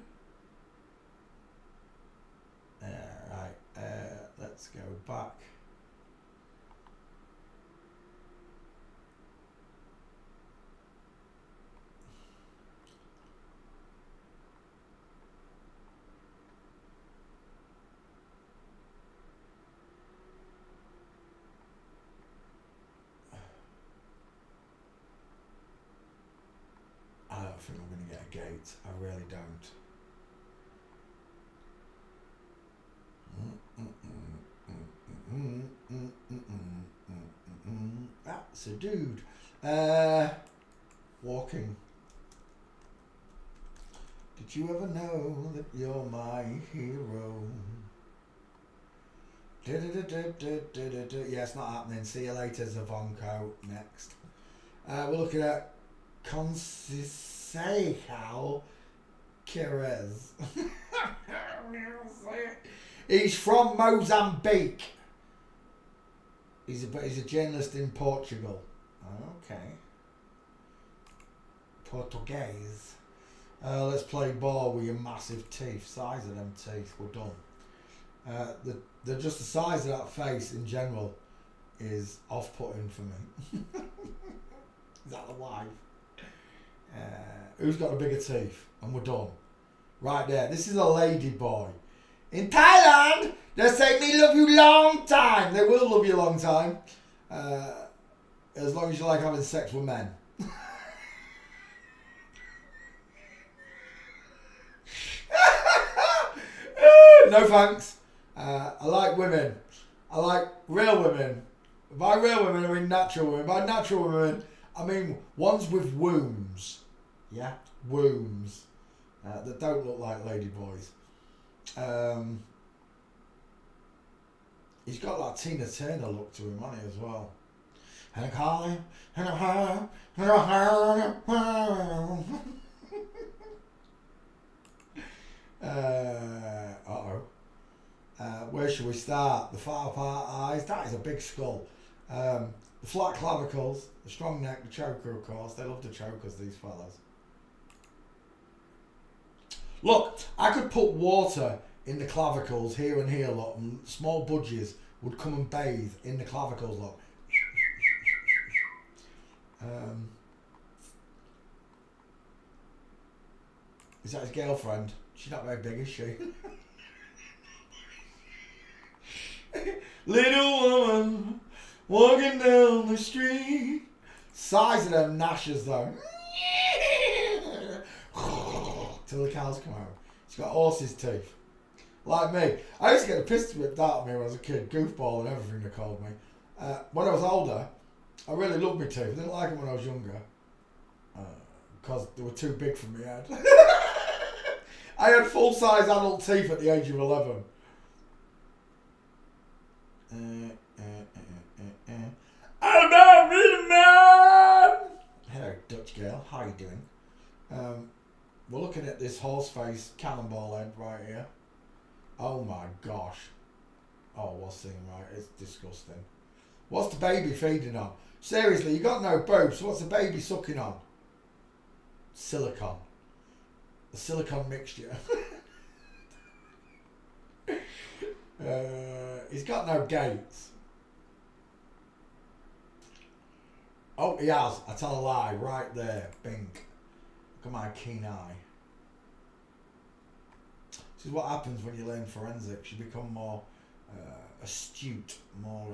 Right. Let's go back. I don't think I'm going to get a gate. I really don't. That's a dude. Walking. Did you ever know that you're my hero? Yeah, it's not happening. See you later, Zavonko. Next. We're looking at Conceição Queiroz. He's from Mozambique. He's a journalist in Portugal. Okay. Portuguese. Let's play ball with your massive teeth. Size of them teeth. We're done. They're just the size of that face in general is off-putting for me. Is that the wife? Who's got the bigger teeth? And we're done. Right there. This is a lady boy. In Thailand, they say me love you long time. They will love you a long time. As long as you like having sex with men. No thanks. I like women. I like real women. By real women, I mean natural women. By natural women, I mean ones with wombs. Yeah, wombs. That don't look like ladyboys. He's got that Tina Turner look to him, hasn't he, as well? And I call him, and where should we start? The far part eyes. That is a big skull. The flat clavicles, the strong neck, the choker, of course. They love the chokers, these fellas. Look, I could put water in the clavicles here and here, look, and small budgies would come and bathe in the clavicles, look. Is that his girlfriend? She's not very big, is she? Little woman walking down the street. Size of them gnashes though. Till the cows come home. She's got horse's teeth. Like me. I used to get a pistol whipped out of me when I was a kid. Goofball and everything they called me. When I was older, I really loved my teeth. I didn't like them when I was younger. Because they were too big for my head. I had full-size adult teeth at the age of 11. I'm about ready, man! Hello, Dutch girl. How are you doing? We're looking at this horse-face cannonball head right here. Oh my gosh. Oh, what's the thing right? It's disgusting. What's the baby feeding on? Seriously, you got no boobs. What's the baby sucking on? Silicon. A silicon mixture. He's got no gates. Oh, he has. I tell a lie. Right there. Bink. Look at my keen eye. This is what happens when you learn forensics. You become more astute, more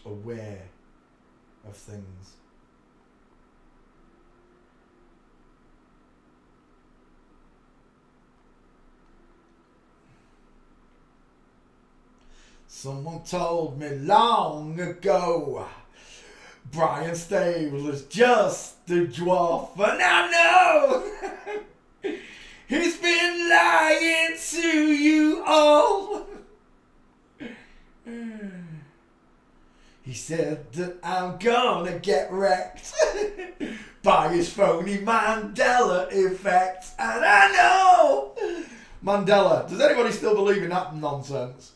aware of things. Someone told me long ago Brian Stable is just a dwarf, and I know he's been lying to you all. He said that I'm gonna get wrecked by his phony Mandela effect, and I know Mandela. Does anybody still believe in that nonsense?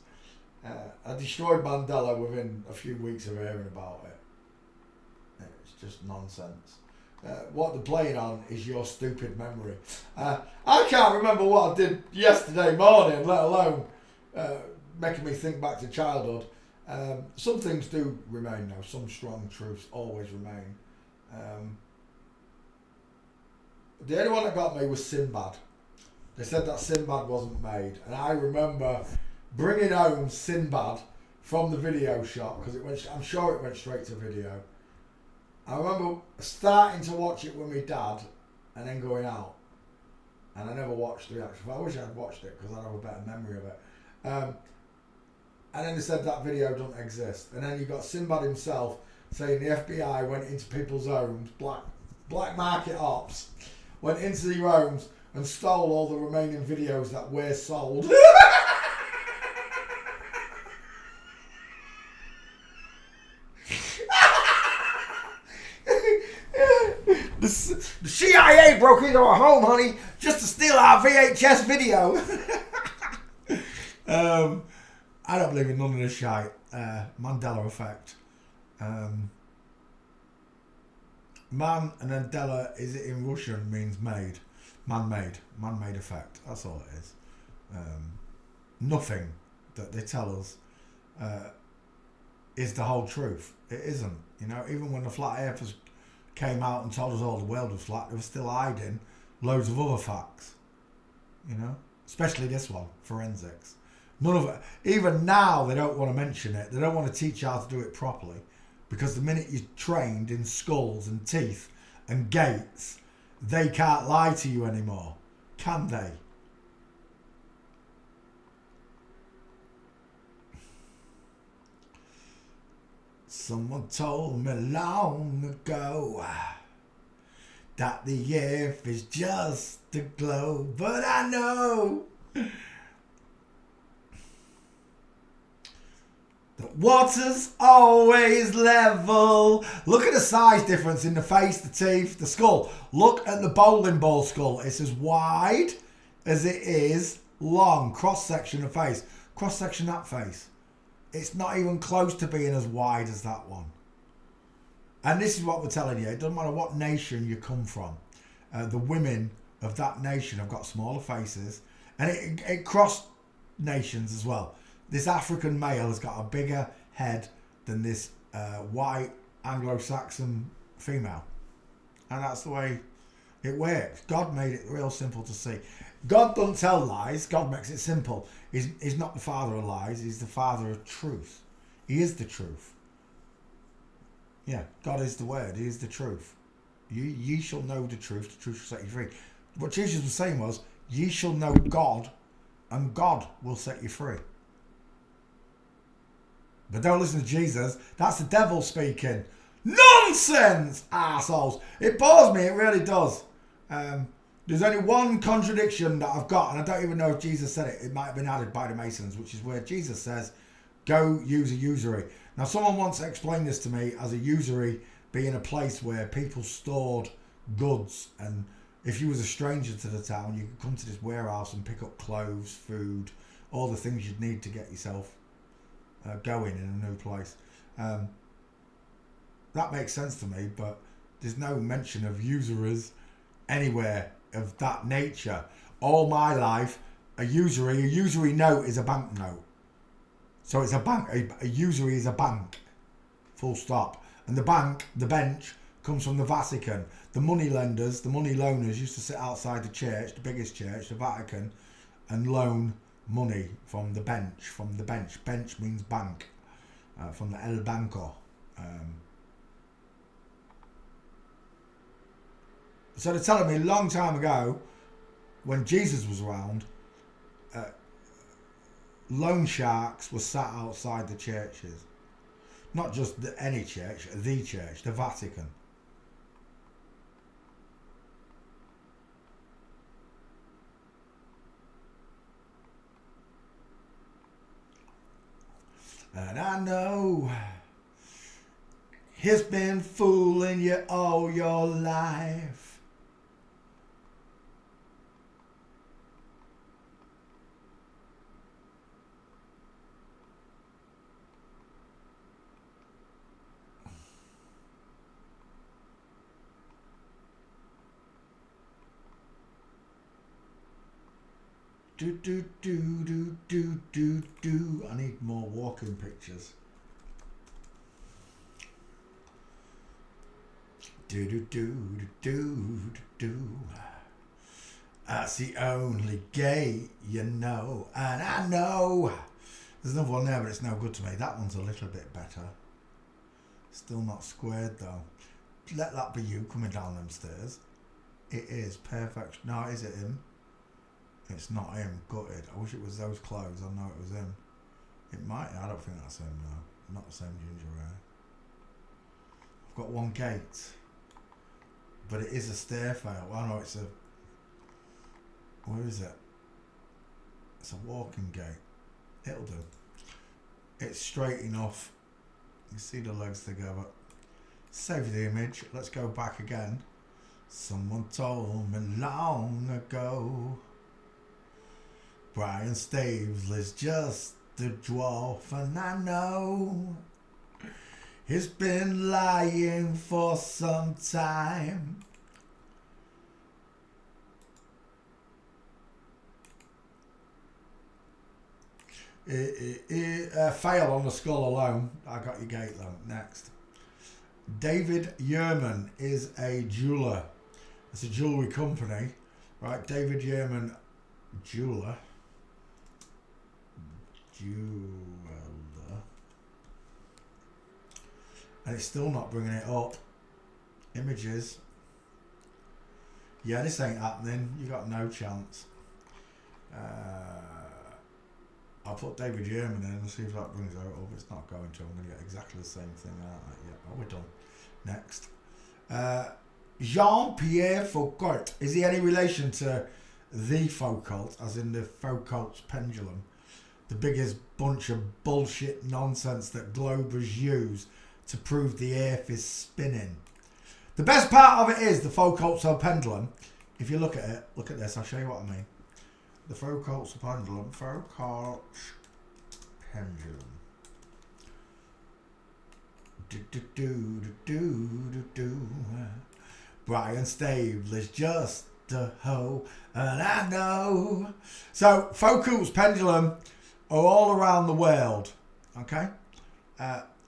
I destroyed Mandela within a few weeks of hearing about it. just nonsense. What they're playing on is your stupid memory. I can't remember what I did yesterday morning, let alone making me think back to childhood. Some things do remain though. Some strong truths always remain. The only one that got me was Sinbad. They said that Sinbad wasn't made, and I remember bringing home Sinbad from the video shop because I'm sure it went straight to video. I remember starting to watch it with my dad and then going out, and I never watched the reaction. I wish I'd watched it because I'd have a better memory of it. And then they said that video doesn't exist, and then you got Sinbad himself saying the FBI went into people's homes, black market ops, went into their homes and stole all the remaining videos that were sold. The CIA broke into our home, honey, just to steal our VHS video. I don't believe in none of this shite. Mandela effect. Man and then Della, is it in Russian, means made. Man-made. Man-made effect. That's all it is. Nothing that they tell us is the whole truth. It isn't. You know, even when the flat earthers came out and told us all the world was flat, they were still hiding loads of other facts. You know? Especially this one, forensics. None of it. Even now, they don't want to mention it. They don't want to teach you how to do it properly. Because the minute you're trained in skulls and teeth and gates, they can't lie to you anymore. Can they? Someone told me long ago that the earth is just a globe, but I know the water's always level. Look at the size difference in the face, the teeth, the skull. Look at the bowling ball skull. It's as wide as it is long. Cross section of face. Cross section that face. It's not even close to being as wide as that one. And this is what we're telling you. It doesn't matter what nation you come from. The women of that nation have got smaller faces. And it crossed nations as well. This African male has got a bigger head than this white Anglo-Saxon female. And that's the way it works. God made it real simple to see. God doesn't tell lies. God makes it simple. He's not the father of lies. He's the father of truth. He is the truth. Yeah, God is the word. He is the truth. Ye shall know the truth shall set you free. What Jesus was saying was, ye shall know God, and God will set you free. But don't listen to Jesus. That's the devil speaking. Nonsense, arseholes. It bores me. It really does. There's only one contradiction that I've got, and I don't even know if Jesus said it. It might have been added by the Masons, which is where Jesus says, go use a usury. Now, someone once explained this to me as a usury being a place where people stored goods, and if you was a stranger to the town, you could come to this warehouse and pick up clothes, food, all the things you'd need to get yourself going in a new place. That makes sense to me, but there's no mention of usurers anywhere of that nature. All my life, a usury note is a banknote. So it's a bank. A usury is a bank. Full stop. And the bank, the bench, comes from the Vatican. The money lenders, the money loaners used to sit outside the church, the biggest church, the Vatican, and loan money from the bench. From the bench. Bench means bank. From the El Banco. So they're telling me a long time ago, when Jesus was around, loan sharks were sat outside the churches. Not just any church, the church, the Vatican. And I know he's been fooling you all your life. I need more walking pictures. That's the only gate you know, and I know. There's another one there, but it's no good to me. That one's a little bit better. Still not squared though. Let that be you coming down them stairs. It is perfect. No, is it him? It's not him. Gutted. I wish it was those clothes. I know it was him. It might. I don't think that's him though. Not the same ginger hair. I've got one gate, but it is a stair fail. Well, no, it's a. Where is it? It's a walking gate. It'll do. It's straight enough. You see the legs together. Save the image. Let's go back again. Someone told me long ago Brian Staveley's just a dwarf, and I know he's been lying for some time. Fail on the skull alone. I got your gate though. Next. David Yerman is a jeweler. It's a jewellery company, right? David Yerman jeweler. And it's still not bringing it up. Images. Yeah, this ain't happening. You got no chance. I'll put David Yerman in and see if that brings it up. It's not going to. I'm going to get exactly the same thing out. Yeah, oh, we're done. Next. Jean-Pierre Foucault. Is he any relation to the Foucault, as in the Foucault's pendulum? The biggest bunch of bullshit nonsense that Globers use to prove the earth is spinning. The best part of it is the Foucault's pendulum. If you look at it, look at this, I'll show you what I mean. The Foucault's pendulum. Foucault's pendulum. Brian Staveley's just a hoe, and I know. So Foucault's pendulum are all around the world. Okay,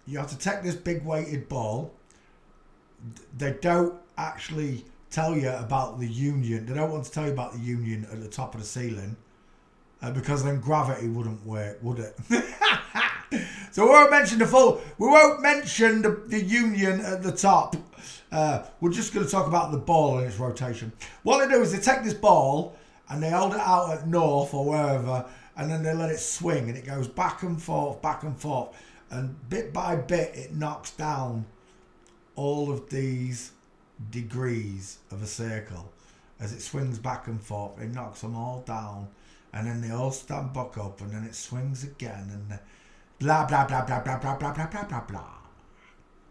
you have to take this big weighted ball. They don't actually tell you about the union. They don't want to tell you about the union at the top of the ceiling, because then gravity wouldn't work, would it? So we won't mention the union at the top. We're just going to talk about the ball and its rotation. What they do is they take this ball and they hold it out at north or wherever, and then they let it swing, and it goes back and forth, and bit by bit it knocks down all of these degrees of a circle. As it swings back and forth, it knocks them all down, and then they all stand back up, and then it swings again, and blah blah blah blah blah blah blah blah blah blah blah.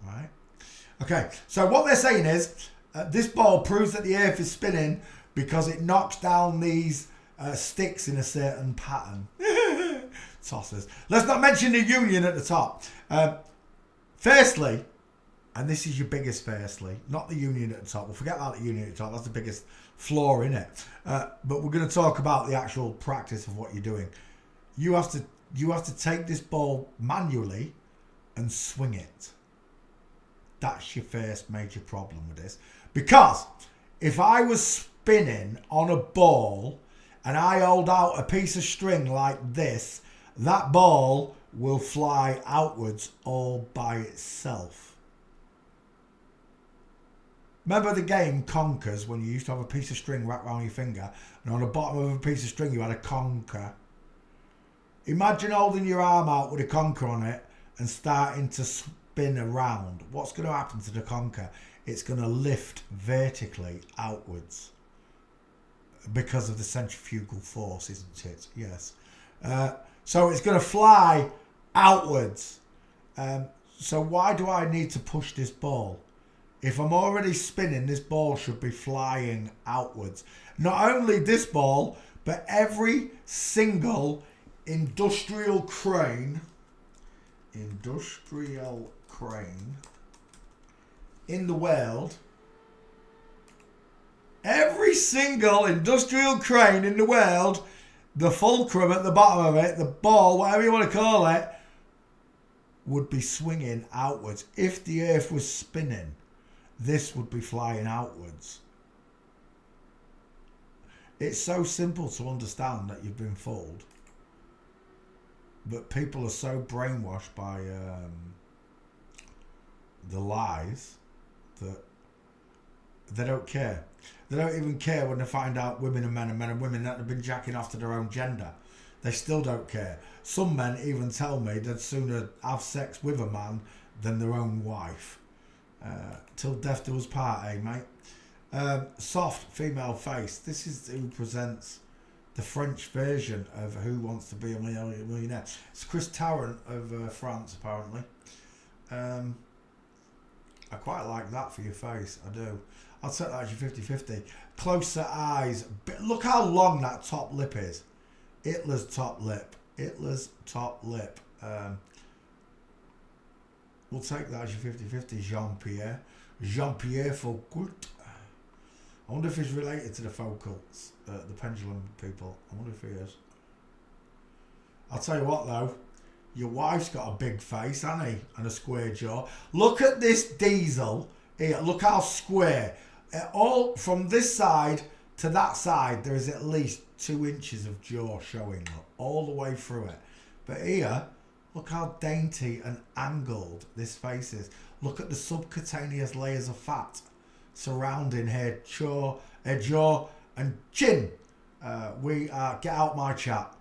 Right? Okay, so what they're saying is this ball proves that the earth is spinning because it knocks down these sticks in a certain pattern. Tossers. Let's not mention the union at the top. Firstly, and this is your biggest firstly, not the union at the top. We'll forget about the union at the top. That's the biggest flaw in it. But we're going to talk about the actual practice of what you're doing. You have to take this ball manually and swing it. That's your first major problem with this. Because if I was spinning on a ball and I hold out a piece of string like this, that ball will fly outwards all by itself. Remember the game Conkers, when you used to have a piece of string wrapped around your finger, and on the bottom of a piece of string you had a conker? Imagine holding your arm out with a conker on it and starting to spin around. What's going to happen to the conker? It's going to lift vertically outwards because of the centrifugal force, isn't it? Yes. So it's going to fly outwards. So why do I need to push this ball? If I'm already spinning, this ball should be flying outwards. Not only this ball, but every single industrial crane in the world, every single industrial crane in the world the fulcrum at the bottom of it, the ball, whatever you want to call it, would be swinging outwards. If the earth was spinning, this would be flying outwards. It's so simple to understand that you've been fooled. But people are so brainwashed by the lies that they don't care. They don't even care when they find out women and men and women that have been jacking off to their own gender. They still don't care. Some men even tell me they'd sooner have sex with a man than their own wife. Till death do us part, eh, mate? Soft female face. This is who presents the French version of Who Wants to Be a Millionaire. It's Chris Tarrant of France, apparently. I quite like that for your face, I do. I'll take that as your 50-50. Closer eyes. Look how long that top lip is. Hitler's top lip. Hitler's top lip. We'll take that as your 50-50, Jean-Pierre. Jean-Pierre Foucault. I wonder if he's related to the Foucaults, the pendulum people. I wonder if he is. I'll tell you what though, your wife's got a big face, hasn't he? And a square jaw. Look at this diesel here. Look how square. All from this side to that side, there is at least 2 inches of jaw showing all the way through it. But here, look how dainty and angled this face is. Look at the subcutaneous layers of fat surrounding her jaw and chin. Get out my chat.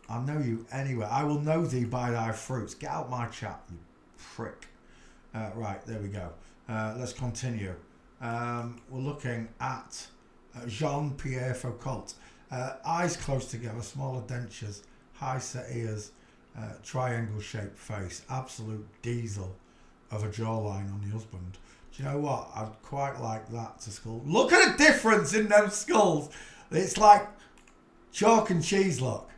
I know you anyway. I will know thee by thy fruits. Get out my chat, you prick. Right, there we go. Let's continue. We're looking at Jean-Pierre Foucault. Eyes close together, smaller dentures, high set ears, triangle shaped face, absolute diesel of a jawline on the husband. Do you know what? I'd quite like that to skull. Look at the difference in them skulls. It's like chalk and cheese, look.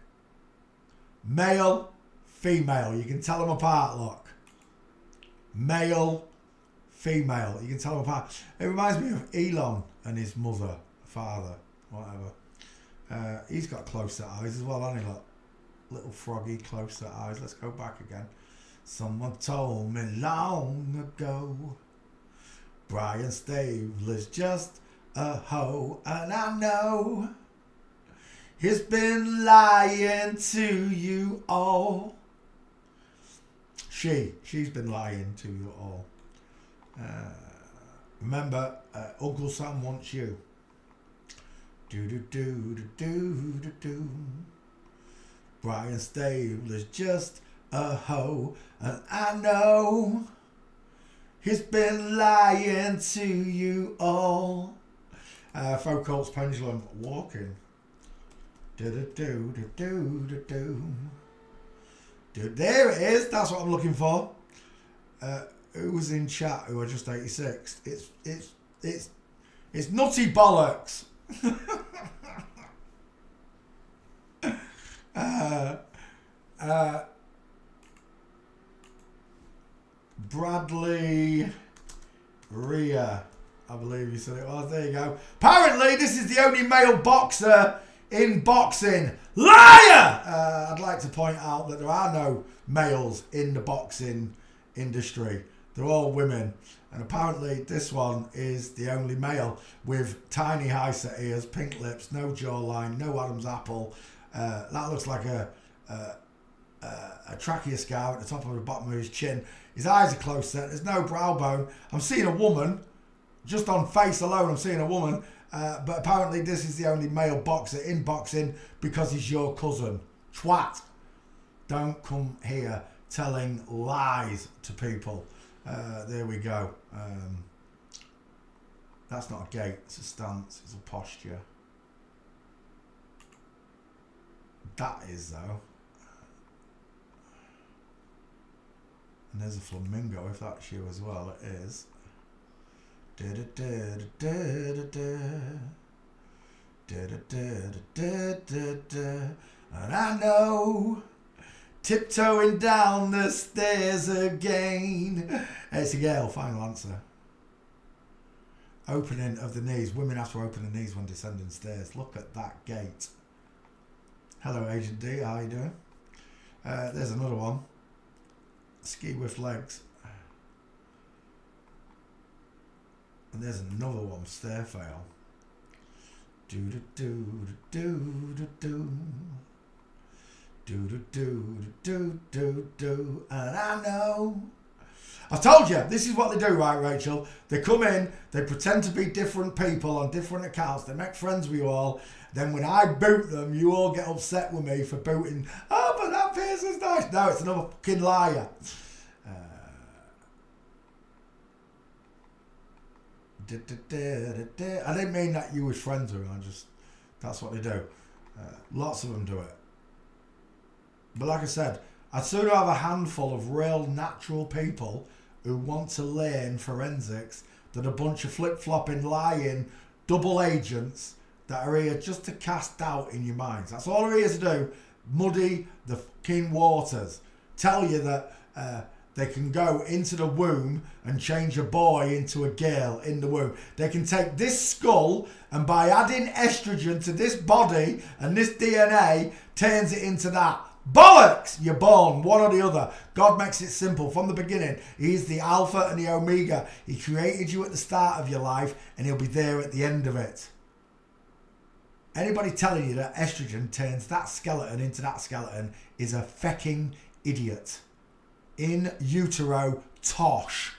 Male, female. You can tell them apart, look. Male, female. You can tell them apart. It reminds me of Elon and his mother, father, whatever. He's got close-set eyes as well, hasn't he? Look. Little froggy close-set eyes. Let's go back again. Someone told me long ago Brian Stabler's just a hoe, and I know he's been lying to you all. She's been lying to you all. Remember, Uncle Sam wants you. Do do do do do do do. Brian Stabler's just a hoe, and I know he's been lying to you all. Foucault's pendulum walking. Do do do do do do do. There it is. That's what I'm looking for. Who was in chat? Who are just 86? It's nutty bollocks. Bradley Rhea, I believe you said it was. There you go. Apparently, this is the only male boxer in boxing. Liar! I'd like to point out that there are no males in the boxing industry. They're all women. And apparently this one is the only male with tiny high set ears, pink lips, no jawline, no Adam's apple. That looks like a trachea scar at the top of the bottom of his chin. His eyes are close set. There's no brow bone. I'm seeing a woman. Just on face alone, I'm seeing a woman. But apparently this is the only male boxer in boxing because he's your cousin. Twat. Don't come here telling lies to people. There we go. That's not a gait. It's a stance. It's a posture. That is, though. And there's a flamingo, if that's you as well. It is. And I know, tiptoeing down the stairs again. It's a girl, final answer. Opening of the knees. Women have to open the knees when descending stairs. Look at that gait. Hello, Agent D. How you doing? There's another one. Ski with legs. And there's another one. Stair fail. Do do do do do do. Do do do do do do. And I know. I told you, this is what they do, right, Rachel? They come in, they pretend to be different people on different accounts, they make friends with you all. Then when I boot them, you all get upset with me for booting. Oh, but that person's nice. No, it's another fucking liar. I didn't mean that you was friends with them. That's what they do. Lots of them do it. But like I said, I'd sooner have a handful of real natural people who want to learn forensics than a bunch of flip-flopping, lying, double agents that are here just to cast doubt in your minds. That's all they're here to do. Muddy the fucking waters. Tell you that they can go into the womb and change a boy into a girl in the womb. They can take this skull and by adding estrogen to this body and this DNA turns it into that. Bollocks! You're born, one or the other. God makes it simple from the beginning. He's the Alpha and the Omega. He created you at the start of your life and he'll be there at the end of it. Anybody telling you that estrogen turns that skeleton into that skeleton is a fecking idiot. In utero tosh.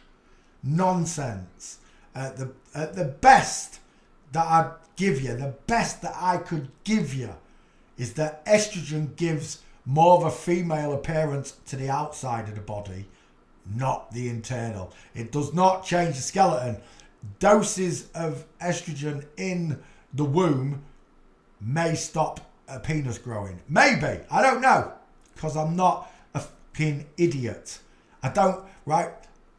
Nonsense. The best that I'd give you, the best that I could give you is that estrogen gives more of a female appearance to the outside of the body, not the internal. It does not change the skeleton. Doses of estrogen in the womb may stop a penis growing. Maybe. I don't know. Because I'm not a fucking idiot. I've got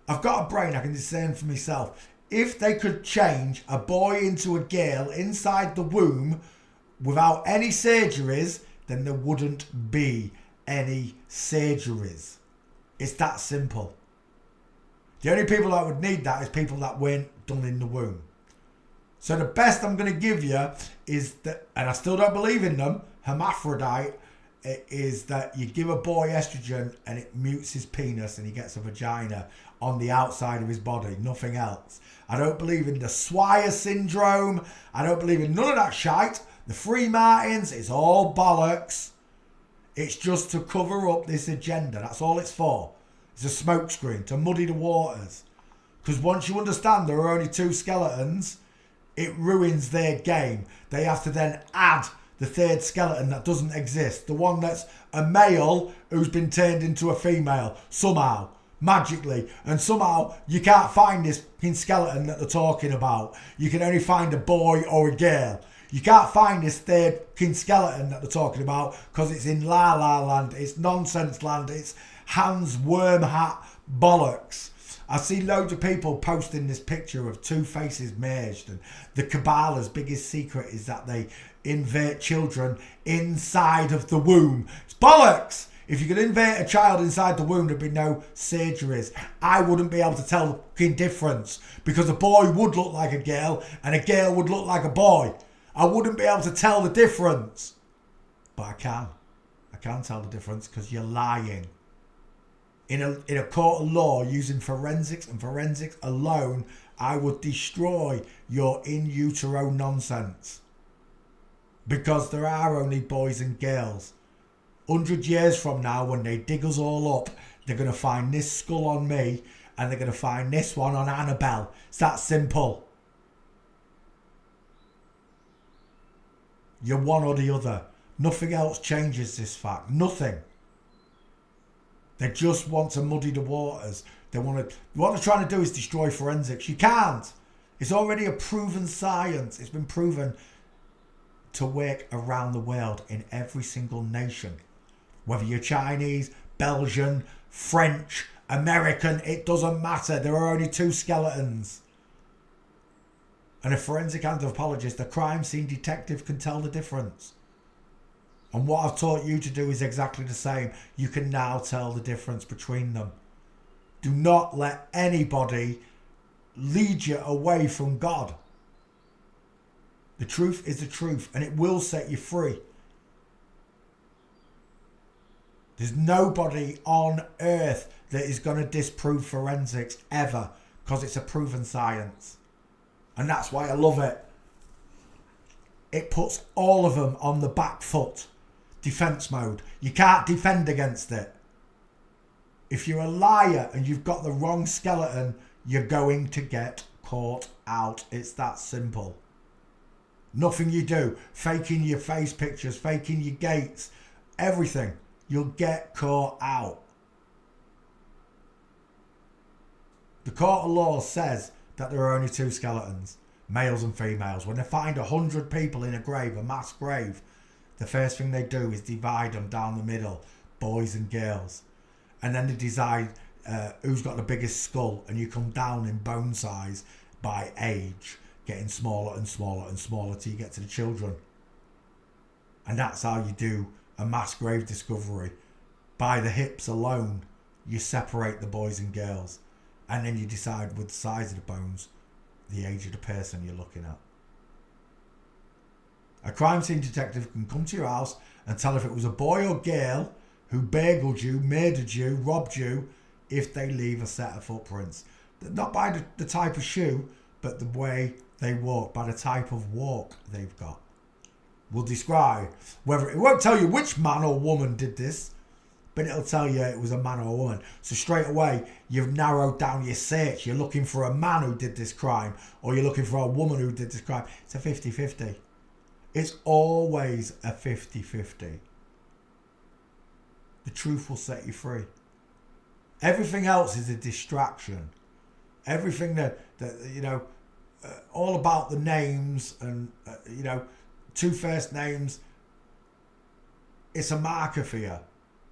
a brain. I can discern for myself. If they could change a boy into a girl inside the womb without any surgeries, then there wouldn't be any surgeries. It's that simple. The only people that would need that is people that weren't done in the womb. So the best I'm going to give you is that, and I still don't believe in them, hermaphrodite, is that you give a boy estrogen and it mutes his penis and he gets a vagina on the outside of his body, nothing else. I don't believe in the Swire syndrome. I don't believe in none of that shite. The Free Martins, it's all bollocks. It's just to cover up this agenda. That's all it's for. It's a smokescreen to muddy the waters. Because once you understand there are only two skeletons, it ruins their game. They have to then add the third skeleton that doesn't exist. The one that's a male who's been turned into a female somehow, magically. And somehow you can't find this fucking skeleton that they're talking about. You can only find a boy or a girl. You can't find this third fucking skeleton that they're talking about because it's in La La Land. It's nonsense land. It's Hans Wormhat bollocks. I see loads of people posting this picture of two faces merged, and the Kabbalah's biggest secret is that they invert children inside of the womb. It's bollocks! If you could invert a child inside the womb, there'd be no surgeries. I wouldn't be able to tell the fucking difference because a boy would look like a girl and a girl would look like a boy. I wouldn't be able to tell the difference. But I can. I can tell the difference because you're lying. In a court of law, using forensics and forensics alone, I would destroy your in utero nonsense. Because there are only boys and girls. 100 years from now, when they dig us all up, they're going to find this skull on me and they're going to find this one on Annabelle. It's that simple. You're one or the other. Nothing else changes this fact. Nothing. They just want to muddy the waters. What they're trying to do is destroy forensics. You can't. It's already a proven science. It's been proven to work around the world in every single nation. Whether you're Chinese, Belgian, French, American, it doesn't matter. There are only two skeletons. And a forensic anthropologist, a crime scene detective can tell the difference. And what I've taught you to do is exactly the same. You can now tell the difference between them. Do not let anybody lead you away from God. The truth is the truth and it will set you free. There's nobody on earth that is going to disprove forensics ever, because it's a proven science. And that's why I love it. It puts all of them on the back foot. Defense mode. You can't defend against it. If you're a liar and you've got the wrong skeleton, you're going to get caught out. It's that simple. Nothing you do, faking your face pictures, faking your gaits, everything, you'll get caught out. The court of law says that there are only two skeletons, males and females. When they find 100 people in a grave, a mass grave, the first thing they do is divide them down the middle, boys and girls. And then they decide who's got the biggest skull, and you come down in bone size by age, getting smaller and smaller and smaller till you get to the children. And that's how you do a mass grave discovery. By the hips alone, you separate the boys and girls, and then you decide with the size of the bones, the age of the person you're looking at. A crime scene detective can come to your house and tell if it was a boy or girl who burgled you, murdered you, robbed you, if they leave a set of footprints. Not by the type of shoe, but the way they walk, by the type of walk they've got. Will describe whether, it won't tell you which man or woman did this, but it'll tell you it was a man or a woman. So straight away, you've narrowed down your search. You're looking for a man who did this crime, or you're looking for a woman who did this crime. It's a 50-50. It's always a 50-50. The truth will set you free. Everything else is a distraction. Everything that all about the names and, two first names, it's a marker for you,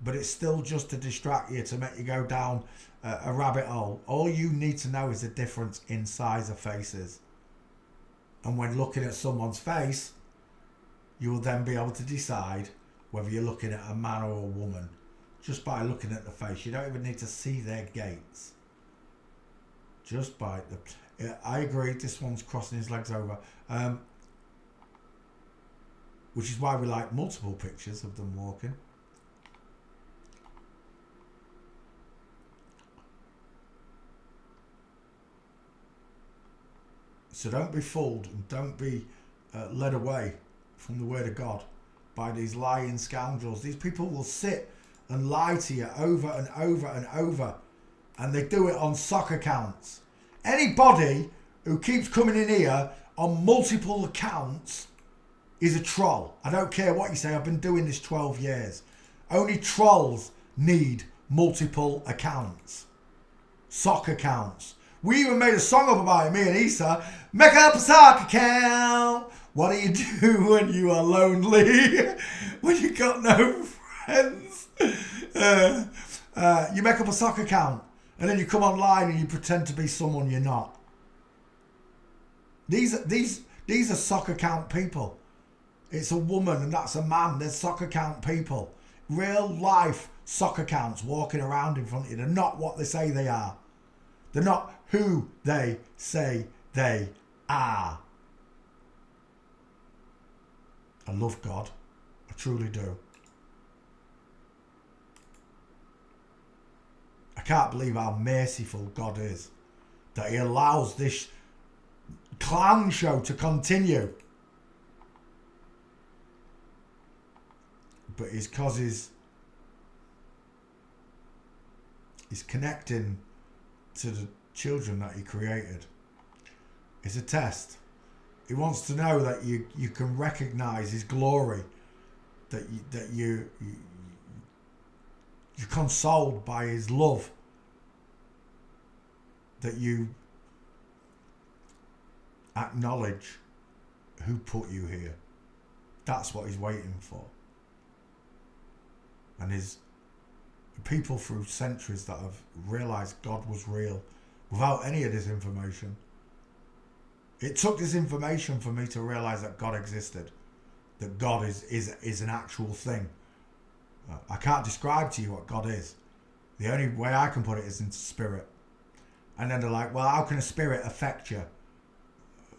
but it's still just to distract you, to make you go down a rabbit hole. All you need to know is the difference in size of faces. And when looking at someone's face, you will then be able to decide whether you're looking at a man or a woman just by looking at the face. You don't even need to see their gaits. Just by the... I agree, this one's crossing his legs over. Which is why we like multiple pictures of them walking. So don't be fooled and don't be led away from the word of God by these lying scoundrels. These people will sit and lie to you over and over and over, and they do it on sock accounts. Anybody who keeps coming in here on multiple accounts is a troll. I don't care what you say, I've been doing this 12 years. Only trolls need multiple accounts. Sock accounts. We even made a song up about it, me and Issa. Make up a sock account. What do you do when you are lonely? When you got no friends? You make up a sock account and then you come online and you pretend to be someone you're not. These are sock account people. It's a woman and that's a man. They're sock account people. Real life sock accounts walking around in front of you. They're not what they say they are. They're not who they say they are. I love God. I truly do. I can't believe how merciful God is, that he allows this clown show to continue. But it's because he's connecting to the children that he created. It's a test. He wants to know that you can recognise his glory, that you're consoled by his love, that you acknowledge who put you here. That's what he's waiting for. And his people through centuries that have realised God was real without any of this information. It took this information for me to realise that God existed, that God is an actual thing. I can't describe to you what God is. The only way I can put it is into spirit. And then they're like, well, how can a spirit affect you?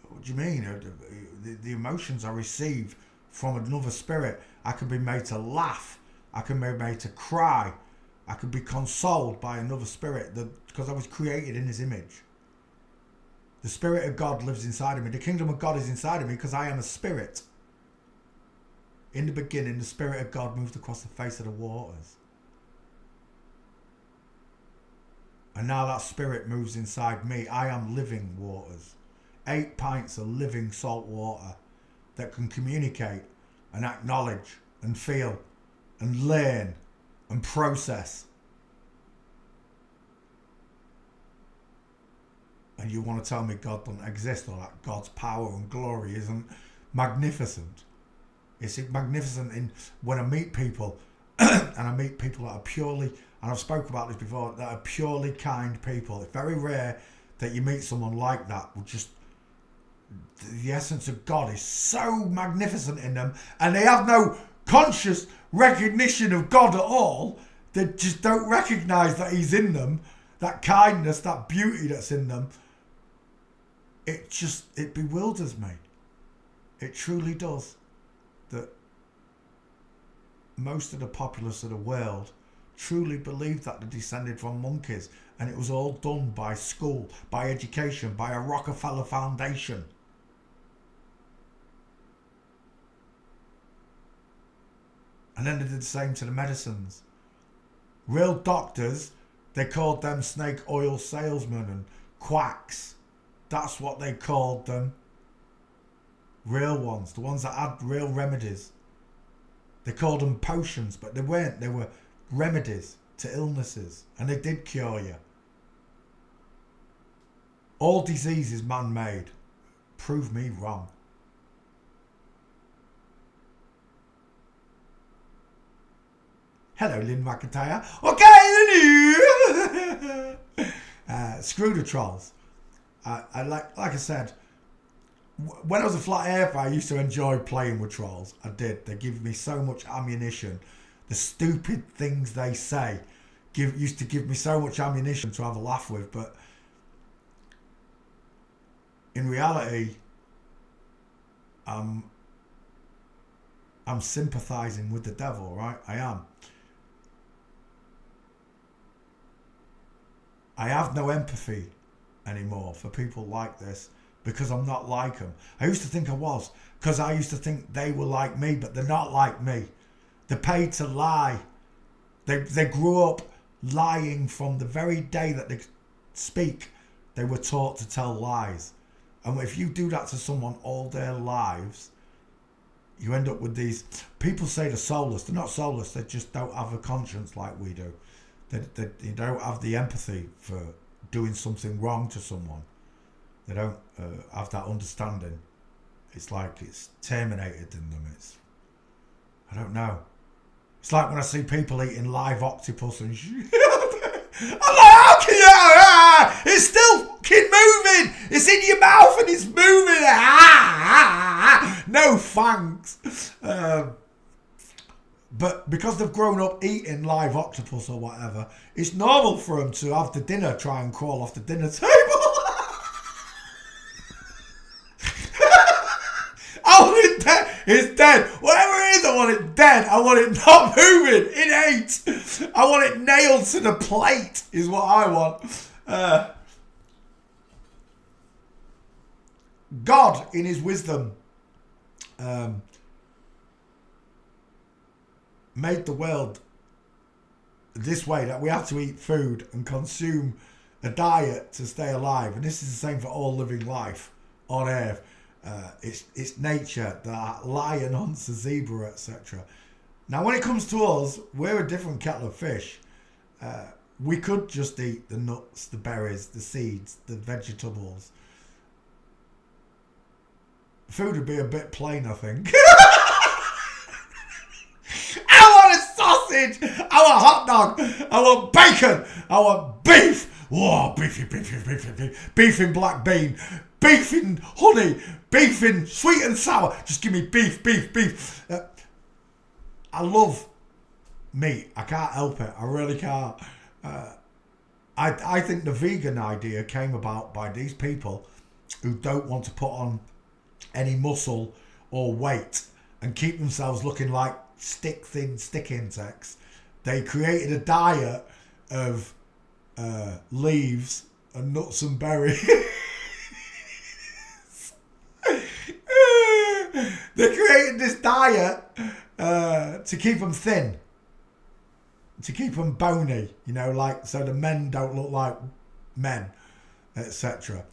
What do you mean? The emotions I receive from another spirit, I can be made to laugh. I can be made to cry. I can be consoled by another spirit because I was created in his image. The Spirit of God lives inside of me. The kingdom of God is inside of me because I am a spirit. In the beginning, the Spirit of God moved across the face of the waters. And now that Spirit moves inside me. I am living waters. 8 pints of living salt water that can communicate and acknowledge and feel and learn and process. And you want to tell me God doesn't exist, or that God's power and glory isn't magnificent? It's magnificent in when I meet people and I meet people that are purely, and I've spoken about this before, that are purely kind people. It's very rare that you meet someone like that with just the essence of God is so magnificent in them, and they have no conscious recognition of God at all. They just don't recognize that he's in them, that kindness, that beauty that's in them. It bewilders me. It truly does. That most of the populace of the world truly believe that they descended from monkeys, and it was all done by school, by education, by a Rockefeller Foundation. And then they did the same to the medicines. Real doctors, they called them snake oil salesmen and quacks. That's what they called them. Real ones, the ones that had real remedies. They called them potions, but they weren't. They were remedies to illnesses, and they did cure you. All disease is man-made. Prove me wrong. Hello, Lynn McIntyre. Okay, the new. Screw the trolls. I like I said, when I was a flat earther, I used to enjoy playing with trolls. I did. They give me so much ammunition. The stupid things they say used to give me so much ammunition to have a laugh with. But in reality, I'm sympathising with the devil, right? I am. I have no empathy anymore for people like this because I'm not like them. I used to think I was, because I used to think they were like me, but they're not like me. They're paid to lie. They grew up lying from the very day that they speak. They were taught to tell lies. And if you do that to someone all their lives, you end up with these... People say they're soulless. They're not soulless. They just don't have a conscience like we do. They don't have the empathy for doing something wrong to someone. They don't have that understanding. It's like it's terminated in them. I don't know. It's like when I see people eating live octopus and shit. I'm like, how can you? It's still fucking moving. It's in your mouth and it's moving. No thanks. But because they've grown up eating live octopus or whatever, it's normal for them to have the dinner try and crawl off the dinner table. I want it dead. It's dead. Whatever it is, I want it dead. I want it not moving. It ain't. I want it nailed to the plate is what I want. God, in his wisdom, made the world this way, that we have to eat food and consume a diet to stay alive. And this is the same for all living life on earth. It's nature. The lion hunts the zebra, etc. Now when it comes to us, we're a different kettle of fish. We could just eat the nuts, the berries, the seeds, the vegetables. Food would be a bit plain, I think. I want a sausage. I want a hot dog. I want bacon. I want beef. Whoa, beefy. Beef in black bean. Beef in honey. Beef in sweet and sour. Just give me beef. I love meat. I can't help it. I really can't. I think the vegan idea came about by these people who don't want to put on any muscle or weight and keep themselves looking like stick insects. They created a diet of leaves and nuts and berries. They created this diet to keep them thin, to keep them bony, you know, like so the men don't look like men, etc.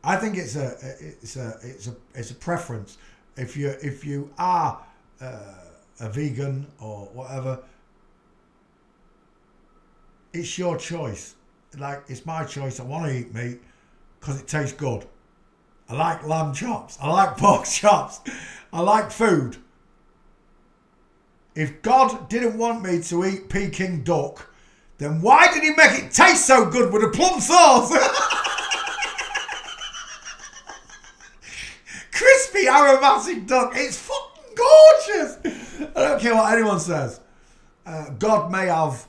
I think it's a preference. If you are a vegan or whatever, it's your choice. Like, it's my choice. I want to eat meat because it tastes good. I like lamb chops. I like pork chops. I like food. If God didn't want me to eat Peking duck, then why did he make it taste so good with a plum sauce? Crispy aromatic duck. It's fucking gorgeous. I don't care what anyone says. God may have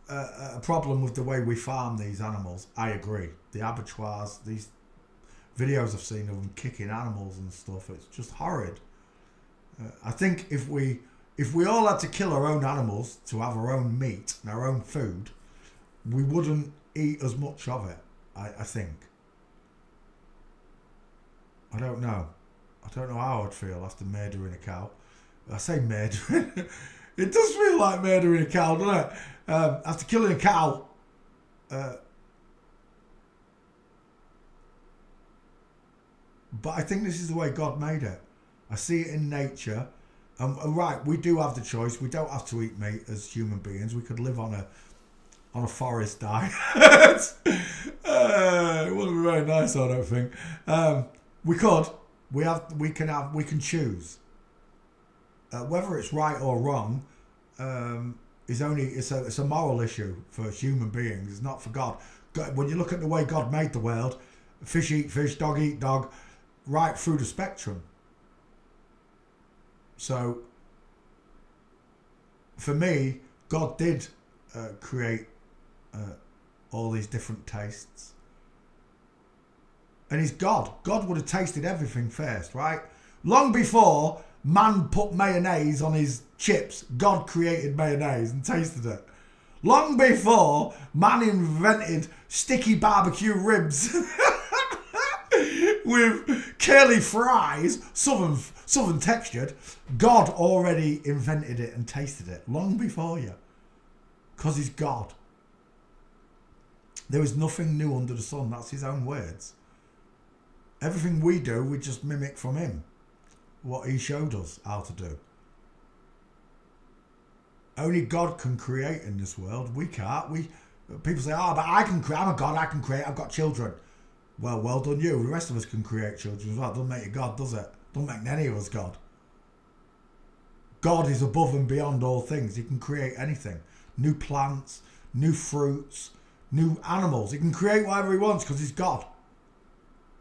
a problem with the way we farm these animals. I agree. The abattoirs, these videos I've seen of them kicking animals and stuff, it's just horrid. I think if we all had to kill our own animals to have our own meat and our own food, we wouldn't eat as much of it, I think. I don't know. I don't know how I'd feel after murdering a cow. I say murdering. It does feel like murdering a cow, doesn't it? After killing a cow, but I think this is the way God made it. I see it in nature. And right, we do have the choice. We don't have to eat meat as human beings. We could live on a forest diet. It wouldn't be very nice, I don't think. We could. We can choose. Whether it's right or wrong, it's a moral issue for human beings. It's not for God. When you look at the way God made the world, fish eat fish, dog eat dog, right through the spectrum. So, for me, God did create all these different tastes. And he's God. God would have tasted everything first, right? Long before man put mayonnaise on his chips, God created mayonnaise and tasted it. Long before man invented sticky barbecue ribs with curly fries, southern textured, God already invented it and tasted it long before you. Because he's God. There is nothing new under the sun. That's his own words. Everything we do, we just mimic from him. What he showed us how to do. Only God can create in this world. We can't. People say, but I can create. I'm a God, I can create. I've got children. Well done you. The rest of us can create children as well. Doesn't make you God, does it? Don't make any of us God. God is above and beyond all things. He can create anything. New plants, new fruits, new animals. He can create whatever he wants because he's God.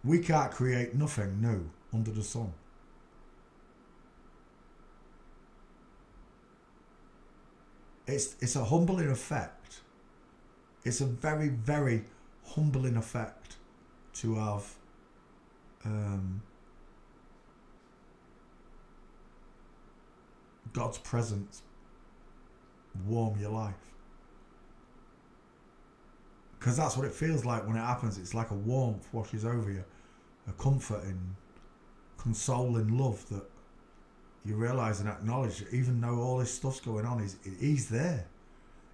We can't create nothing new under the sun. It's a humbling effect. It's a very, very humbling effect to have God's presence warm your life. Because that's what it feels like when it happens. It's like a warmth washes over you. A comforting, consoling love that you realise and acknowledge that even though all this stuff's going on, he's there.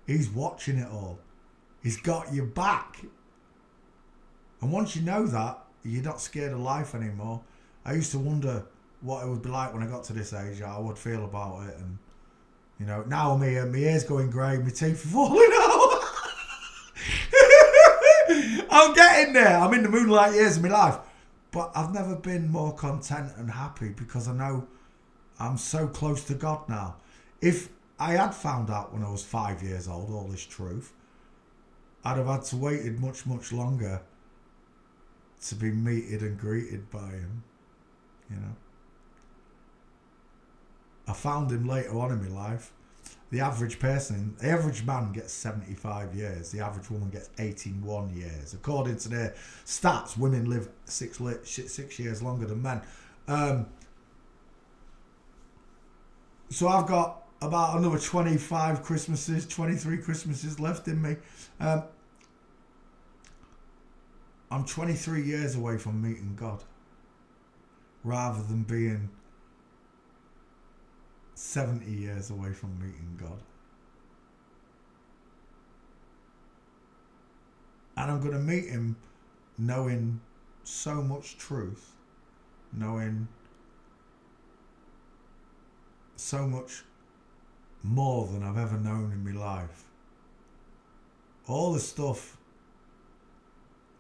He's watching it all. He's got your back. And once you know that, you're not scared of life anymore. I used to wonder what it would be like when I got to this age, how I would feel about it. And, you know, now my ears going grey, my teeth are falling out. I'm getting there. I'm in the moonlight years of my life. But I've never been more content and happy because I know I'm so close to God now. If I had found out when I was 5 years old all this truth, I'd have had to waited much, much longer to be meted and greeted by him, you know. I found him later on in my life. The average man gets 75 years. The average woman gets 81 years. According to their stats, women live 6 years longer than men. So I've got about another 25 Christmases, 23 Christmases left in me. I'm 23 years away from meeting God, rather than being 70 years away from meeting God. And I'm going to meet him knowing so much truth, knowing so much more than I've ever known in my life. All the stuff,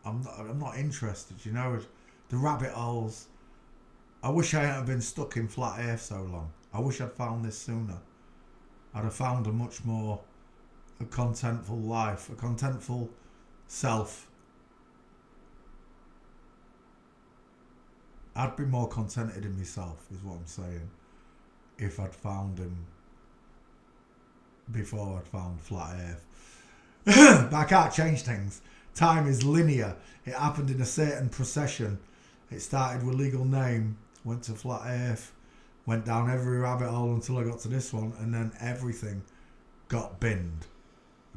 I'm not interested, you know, the rabbit holes. I wish I hadn't been stuck in flat earth so long. I wish I'd found this sooner. I'd have found a much more contentful life, a contentful self. I'd be more contented in myself, is what I'm saying, if I'd found him before I'd found flat earth. But I can't change things. Time is linear. It happened in a certain procession. It started with legal name, went to flat earth, went down every rabbit hole until I got to this one, and then everything got binned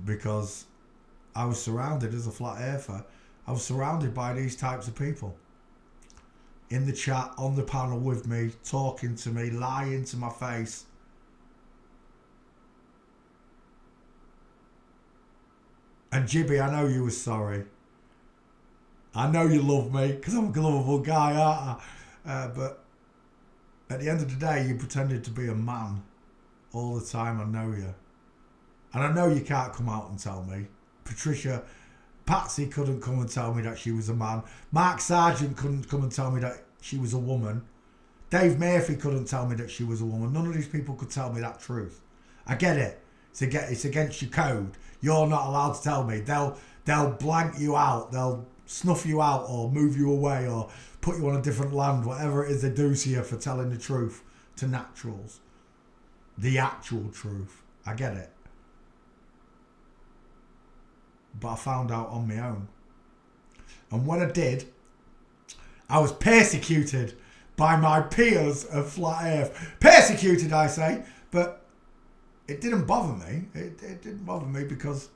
because I was surrounded, as a flat earther, I was surrounded by these types of people in the chat, on the panel with me, talking to me, lying to my face. And Jibby, I know you were sorry. I know you love me because I'm a lovable guy, aren't I? But at the end of the day, you pretended to be a man all the time. I know you. And I know you can't come out and tell me. Patsy couldn't come and tell me that she was a man. Mark Sargent couldn't come and tell me that she was a woman. Dave Murphy couldn't tell me that she was a woman. None of these people could tell me that truth. I get it. It's against your code. You're not allowed to tell me. They'll blank you out. They'll snuff you out or move you away or put you on a different land. Whatever it is they do to you for telling the truth to naturals. The actual truth. I get it. But I found out on my own. And when I did, I was persecuted by my peers of flat earth. Persecuted, I say, but it didn't bother me. It didn't bother me because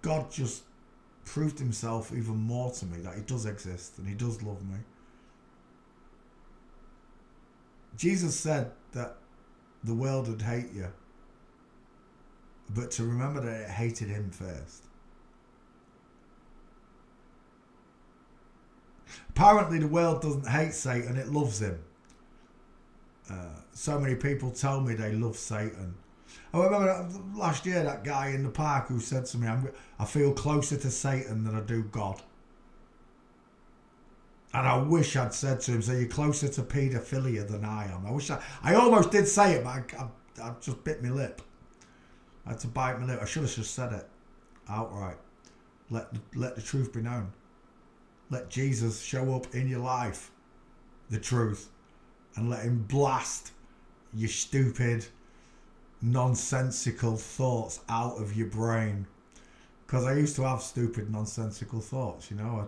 God just proved himself even more to me, that he does exist and he does love me. Jesus said that the world would hate you, but to remember that it hated him first. Apparently the world doesn't hate Satan, it loves him. So many people tell me they love Satan. I remember last year that guy in the park who said to me, I feel closer to Satan than I do God. And I wish I'd said to him, so you're closer to paedophilia than I am. I almost did say it, but I just bit my lip. I had to bite my lip. I should have just said it outright. Let the truth be known. Let Jesus show up in your life, the truth, and let him blast your stupid, nonsensical thoughts out of your brain. Because I used to have stupid, nonsensical thoughts, you know.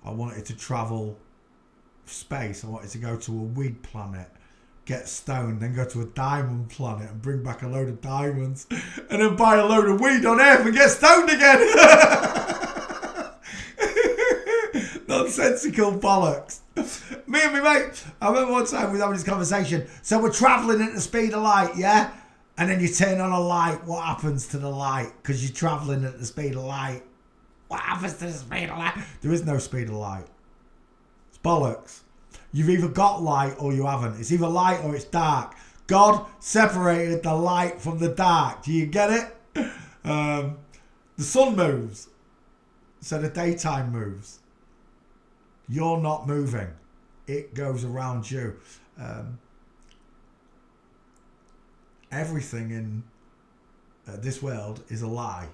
I wanted to travel space. I wanted to go to a weed planet, get stoned, then go to a diamond planet and bring back a load of diamonds, and then buy a load of weed on Earth and get stoned again. Nonsensical bollocks. Me and my mate, I remember one time we were having this conversation. So we're travelling at the speed of light, yeah? And then you turn on a light. What happens to the light? Because you're travelling at the speed of light. What happens to the speed of light? There is no speed of light. It's bollocks. You've either got light or you haven't. It's either light or it's dark. God separated the light from the dark. Do you get it? The sun moves, so the daytime moves. You're not moving. It goes around you. Everything in this world is a lie.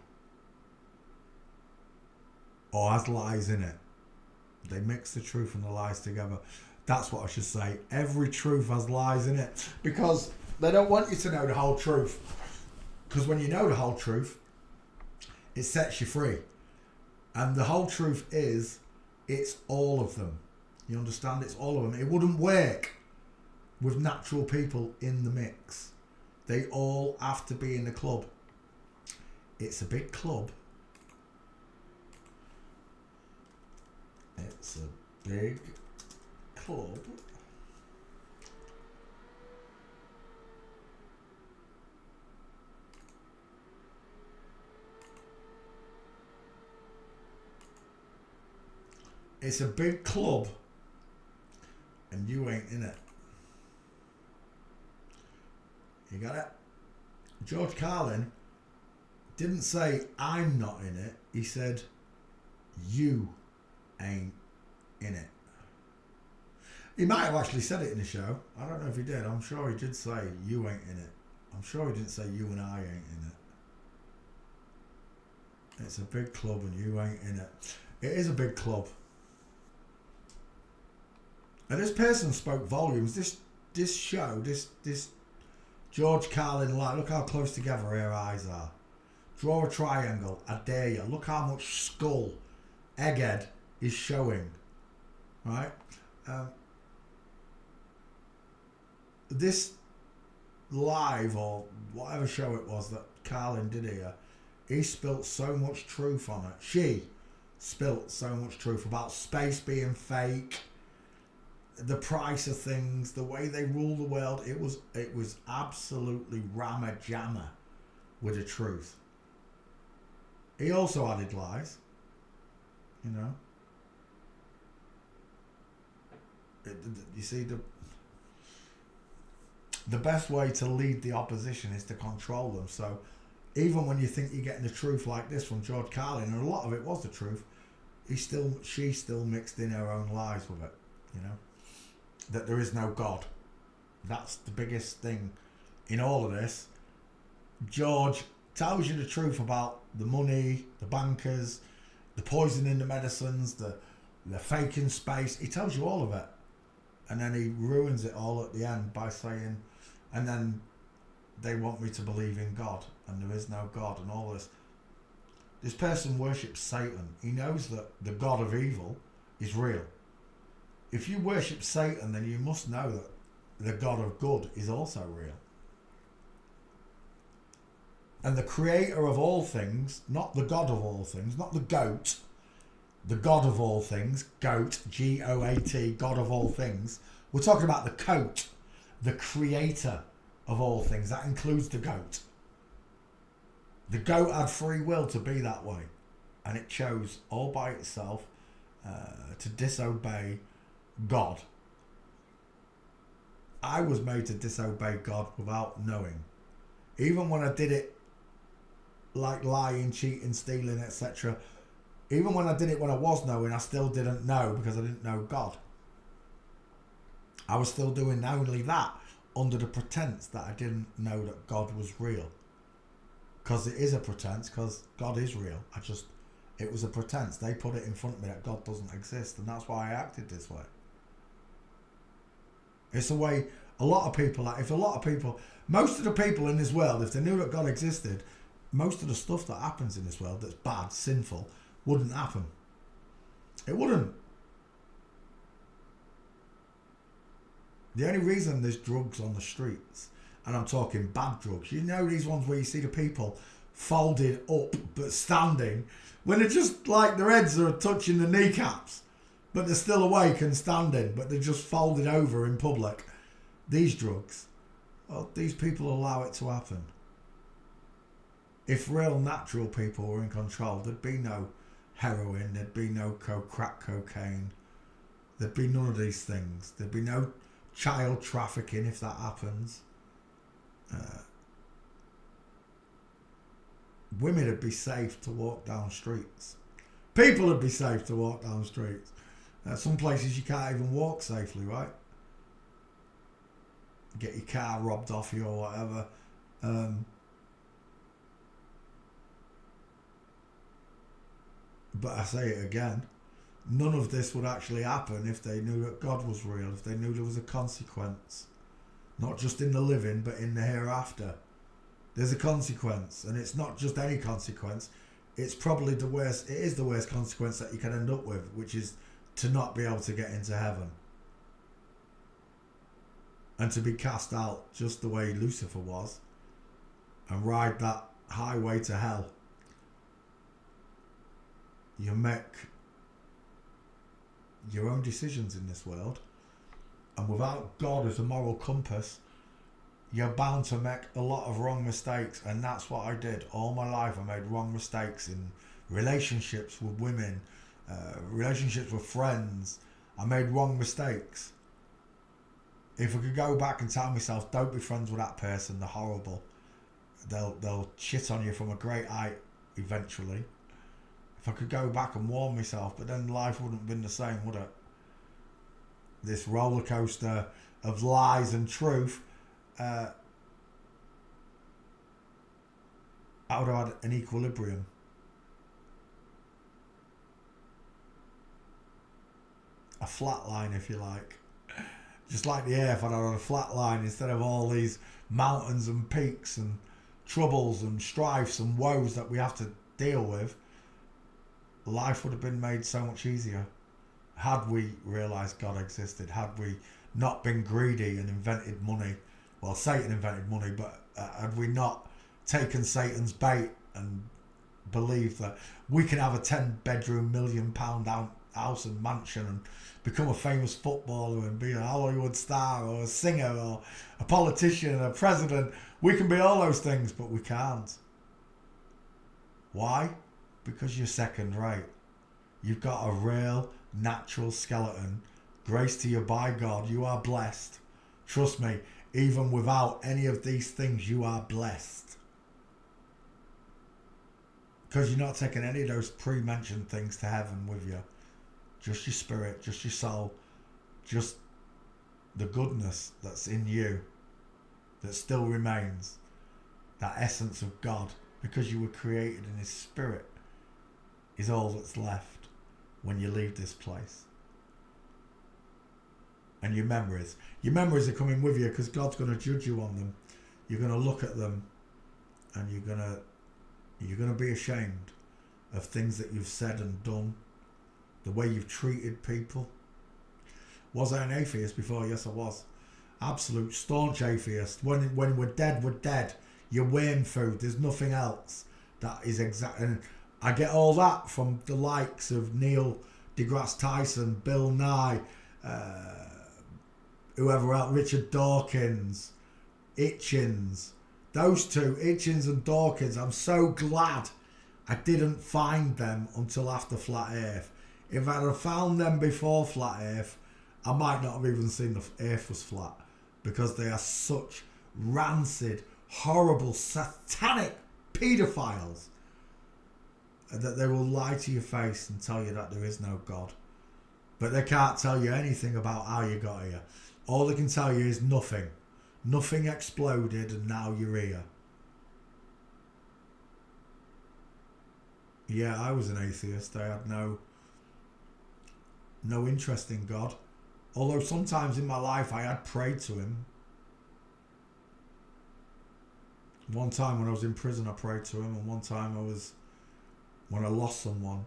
Or has lies in it. They mix the truth and the lies together. That's what I should say. Every truth has lies in it. Because they don't want you to know the whole truth. Because when you know the whole truth, it sets you free. And the whole truth is, it's all of them. You understand? It's all of them. It wouldn't work with natural people in the mix. They all have to be in the club. It's a big club. It's a big club. It's a big club, and you ain't in it. You got it? George Carlin didn't say, I'm not in it. He said, you ain't in it. He might have actually said it in the show. I don't know if he did. I'm sure he did say, you ain't in it. I'm sure he didn't say, you and I ain't in it. It's a big club and you ain't in it. It is a big club. And this person spoke volumes. This show, this George Carlin live. Look how close together her eyes are. Draw a triangle. I dare you. Look how much skull egghead is showing. Right? This live or whatever show it was that Carlin did here, he spilt so much truth on it. She spilt so much truth about space being fake, the price of things, the way they rule the world. It was absolutely rammer jammer with the truth. He also added lies, you know. You see, the best way to lead the opposition is to control them. So even when you think you're getting the truth like this from George Carlin, and a lot of it was the truth, she still mixed in her own lies with it, you know. That there is no God. That's the biggest thing in all of this. George tells you the truth about the money, the bankers, the poison in the medicines, the faking space. He tells you all of it. And then he ruins it all at the end by saying, and then they want me to believe in God, and there is no God, and all this. This person worships Satan. He knows that the God of evil is real. If you worship Satan, then you must know that the God of good is also real. And the creator of all things, not the God of all things, not the goat, the God of all things, goat, G-O-A-T, God of all things. We're talking about the coat, the creator of all things. That includes the goat. The goat had free will to be that way, and it chose all by itself to disobey God. I was made to disobey God without knowing. Even when I did it like lying, cheating, stealing, etc. Even when I did it when I was knowing, I still didn't know because I didn't know God. I was still doing not only that under the pretense that I didn't know that God was real. Because it is a pretense, because God is real. It was a pretense. They put it in front of me that God doesn't exist, and that's why I acted this way. It's the way a lot of people, most of the people in this world, if they knew that God existed, most of the stuff that happens in this world that's bad, sinful, wouldn't happen. It wouldn't. The only reason there's drugs on the streets, and I'm talking bad drugs, you know these ones where you see the people folded up but standing, when they're just like their heads are touching the kneecaps, but they're still awake and standing, but they're just folded over in public. These drugs, well, these people allow it to happen. If real natural people were in control, there'd be no heroin, there'd be no crack cocaine, there'd be none of these things. There'd be no child trafficking if that happens. Women would be safe to walk down streets. People would be safe to walk down streets. Some places you can't even walk safely, right? Get your car robbed off you or whatever. But I say it again, none of this would actually happen if they knew that God was real, if they knew there was a consequence. Not just in the living, but in the hereafter. There's a consequence, and it's not just any consequence. It's probably the worst, it is the worst consequence that you can end up with, which is to not be able to get into heaven. and to be cast out just the way Lucifer was and ride that highway to hell. You make your own decisions in this world, and without God as a moral compass, you're bound to make a lot of wrong mistakes. And that's what I did all my life. I made wrong mistakes in relationships with women, relationships with friends. I made wrong mistakes. If I could go back and tell myself, don't be friends with that person, they're horrible, they'll shit on you from a great height eventually. If I could go back and warn myself, but then life wouldn't have been the same, would it? This roller coaster of lies and truth, I would have had an equilibrium. A flat line, if you like. Just like the earth, I'd have had a flat line instead of all these mountains and peaks and troubles and strifes and woes that we have to deal with. Life would have been made so much easier had we realised God existed, had we not been greedy and invented money. Well, Satan invented money, but had we not taken Satan's bait and believed that we can have a 10-bedroom, £1 million house and mansion and become a famous footballer and be a Hollywood star or a singer or a politician, a president. We can be all those things, but we can't. Why? Because you're second rate. You've got a real natural skeleton. Grace to you by God. You are blessed. Trust me, even without any of these things, you are blessed. Because you're not taking any of those pre-mentioned things to heaven with you. Just your spirit, just your soul, just the goodness that's in you, that still remains, that essence of God, because you were created in His Spirit, is all that's left when you leave this place. And your memories are coming with you, because God's going to judge you on them. You're going to look at them, and you're going to be ashamed of things that you've said and done, the way you've treated people. Was I an atheist before? Yes, I was. Absolute staunch atheist. When we're dead, we're dead. You're worm food. There's nothing else. That is exact. And I get all that from the likes of Neil deGrasse Tyson, Bill Nye, whoever else, Richard Dawkins, Hitchens. Those two, Hitchens and Dawkins, I'm so glad I didn't find them until after Flat Earth. If I'd have found them before Flat Earth, I might not have even seen the Earth was flat, because they are such rancid, horrible, satanic paedophiles that they will lie to your face and tell you that there is no God. But they can't tell you anything about how you got here. All they can tell you is nothing. Nothing exploded and now you're here. Yeah, I was an atheist. I had no interest in God. Although sometimes in my life I had prayed to Him. One time when I was in prison I prayed to Him, and one time when I lost someone,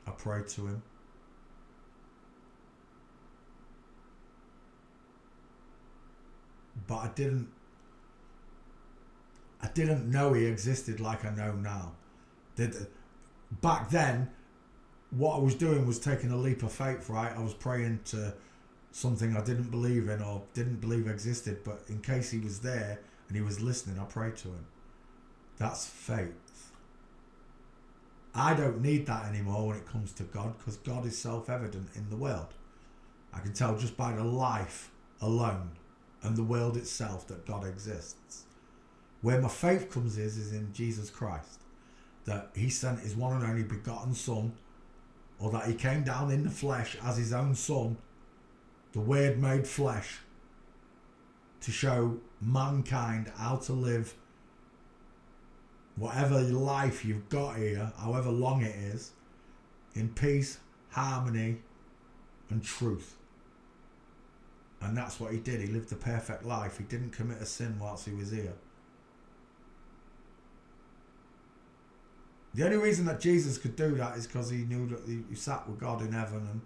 I prayed to Him. But I didn't know He existed like I know now. Back then, what I was doing was taking a leap of faith, right? I was praying to something I didn't believe in or didn't believe existed, but in case He was there and He was listening, I prayed to Him. That's faith. I don't need that anymore when it comes to God, because God is self-evident in the world. I can tell just by the life alone and the world itself that God exists. Where my faith comes is in Jesus Christ, that He sent His one and only begotten Son, or that He came down in the flesh as His own Son, the Word made flesh, to show mankind how to live whatever life you've got here, however long it is, in peace, harmony and truth. And that's what He did. He lived a perfect life. He didn't commit a sin whilst He was here. The only reason that Jesus could do that is because He knew that He sat with God in heaven,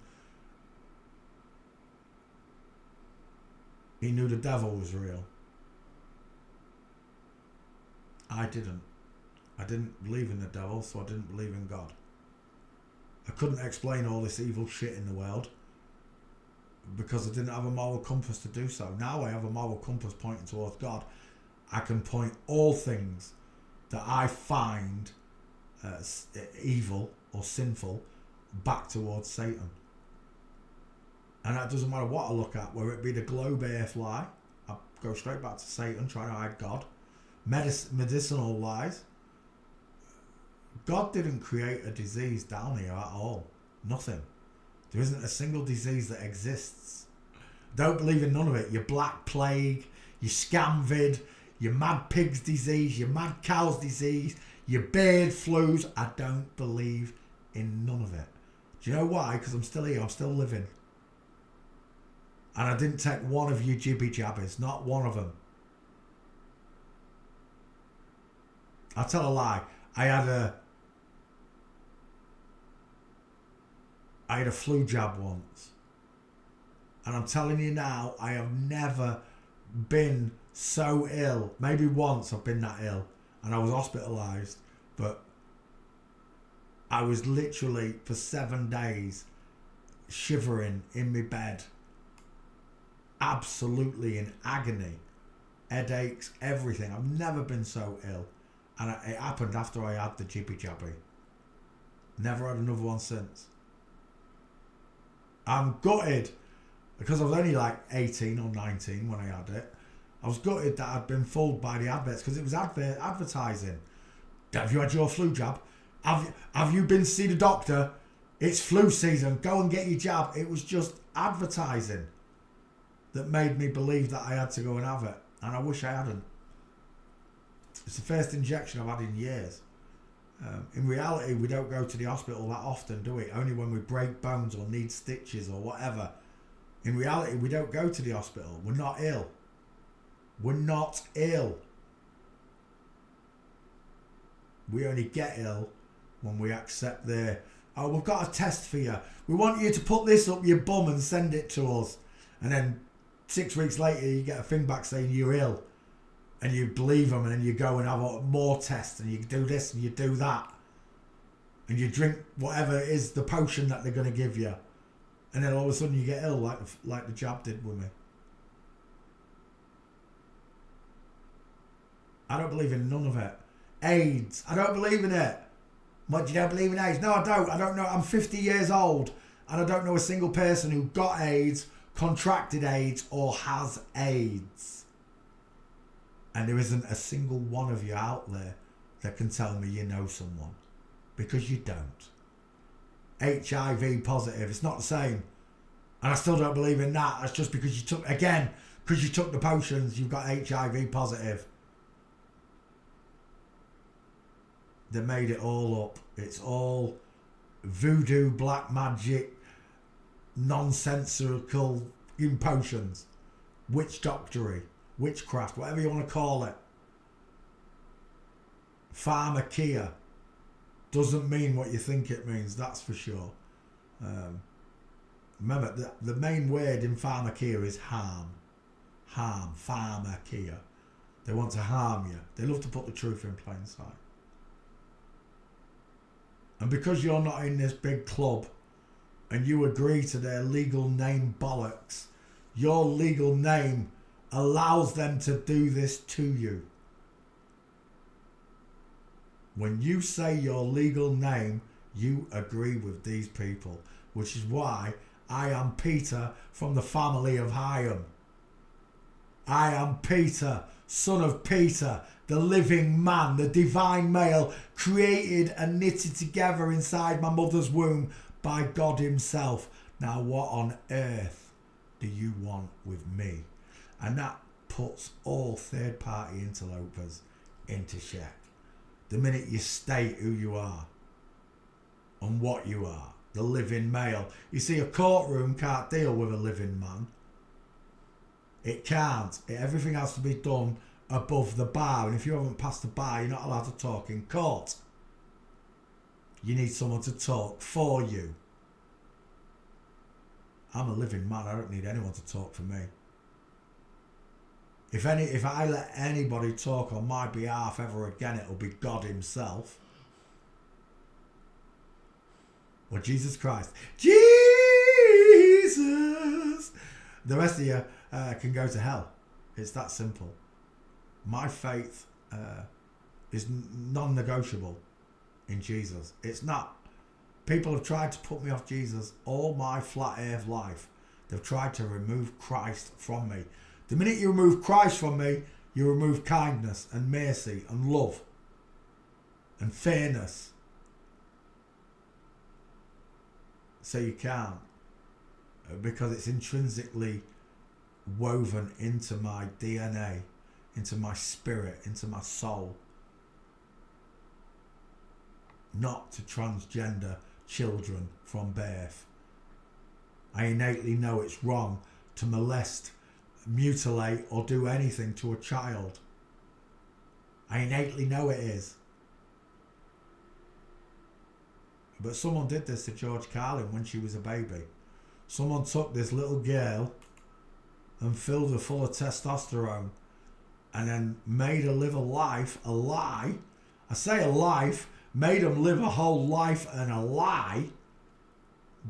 he knew the devil was real. I didn't. I didn't believe in the devil, so I didn't believe in God. I couldn't explain all this evil shit in the world because I didn't have a moral compass to do so. Now I have a moral compass pointing towards God. I can point all things that I find evil or sinful back towards Satan. And that doesn't matter what I look at, whether it be the globe earth lie, I go straight back to Satan, trying to hide God. Medicinal lies. God didn't create a disease down here at all. Nothing. There isn't a single disease that exists. Don't believe in none of it. Your black plague, your scamvid, your mad pig's disease, your mad cow's disease, your bird flus. I don't believe in none of it. Do you know why? Because I'm still here. I'm still living. And I didn't take one of your jibby jabbers. Not one of them. I'll tell a lie. I had a flu jab once. And I'm telling you now, I have never been so ill. Maybe once I've been that ill. And I was hospitalised. But I was literally for 7 days shivering in my bed. Absolutely in agony. Headaches, everything. I've never been so ill. And it happened after I had the jibby jabby. Never had another one since. I'm gutted because I was only like 18 or 19 when I had it. I was gutted that I'd been fooled by the adverts because it was advertising. Have you had your flu jab? Have you been to see the doctor? It's flu season. Go and get your jab. It was just advertising that made me believe that I had to go and have it. And I wish I hadn't. It's the first injection I've had in years. In reality, we don't go to the hospital that often, do we? Only when we break bones or need stitches or whatever. In reality, we don't go to the hospital. We're not ill. We're not ill. We only get ill when we accept oh, we've got a test for you. We want you to put this up your bum and send it to us. And then 6 weeks later, you get a thing back saying you're ill. And you believe them, and then you go and have more tests, and you do this and you do that. And you drink whatever it is, the potion that they're going to give you. And then all of a sudden you get ill like the jab did with me. I don't believe in none of it. AIDS. I don't believe in it. What, you don't believe in AIDS? No, I don't. I don't know. I'm 50 years old and I don't know a single person who got AIDS, contracted AIDS or has AIDS. And there isn't a single one of you out there that can tell me you know someone. Because you don't. HIV positive. It's not the same. And I still don't believe in that. That's just because you took the potions, you've got HIV positive. They made it all up. It's all voodoo, black magic, nonsensical potions. Witch doctory. Witchcraft, whatever you want to call it. Pharmakia doesn't mean what you think it means, that's for sure. Remember, the main word in pharmakia is harm. Harm, pharmakia. They want to harm you. They love to put the truth in plain sight. And because you're not in this big club and you agree to their legal name bollocks, your legal name allows them to do this to you. When you say your legal name, you agree with these people, which is why I am Peter from the family of Hyam. I am Peter, son of Peter, the living man, the divine male, created and knitted together inside my mother's womb by God himself. Now what on earth do you want with me? And that puts all third-party interlopers into check. The minute you state who you are and what you are, the living male. You see, a courtroom can't deal with a living man. It can't. Everything has to be done above the bar. And if you haven't passed the bar, you're not allowed to talk in court. You need someone to talk for you. I'm a living man. I don't need anyone to talk for me. If I let anybody talk on my behalf ever again, it'll be God himself. Or Jesus Christ. Jesus! The rest of you can go to hell. It's that simple. My faith is non-negotiable in Jesus. It's not. People have tried to put me off Jesus all my flat earth life. They've tried to remove Christ from me. The minute you remove Christ from me, you remove kindness and mercy and love and fairness. So you can't, because it's intrinsically woven into my DNA, into my spirit, into my soul. Not to transgender children from birth. I innately know it's wrong to molest, mutilate or do anything to a child. I innately know it is. But someone did this to George Carlin when she was a baby. Someone took this little girl and filled her full of testosterone and then made her live a life, a lie. I say a life, made them live a whole life and a lie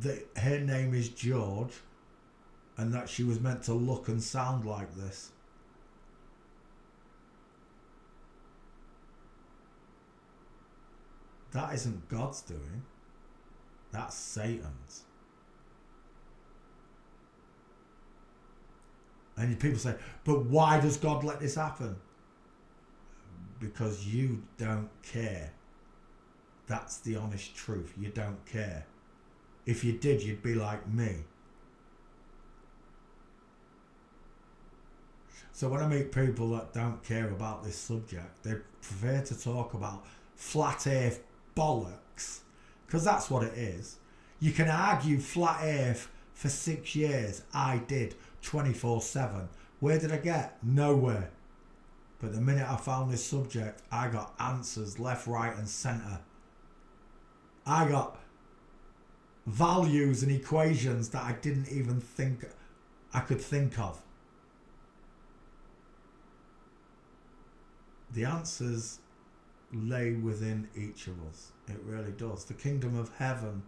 that her name is George and that she was meant to look and sound like this. That isn't God's doing. That's Satan's. And people say, but why does God let this happen? Because you don't care. That's the honest truth. You don't care. If you did, you'd be like me. So when I meet people that don't care about this subject, they prefer to talk about flat earth bollocks, because that's what it is. You can argue flat earth for 6 years. I did, 24/7. Where did I get? Nowhere. But the minute I found this subject, I got answers left, right and centre. I got values and equations that I didn't even think I could think of. The answers lay within each of us. It really does. The kingdom of heaven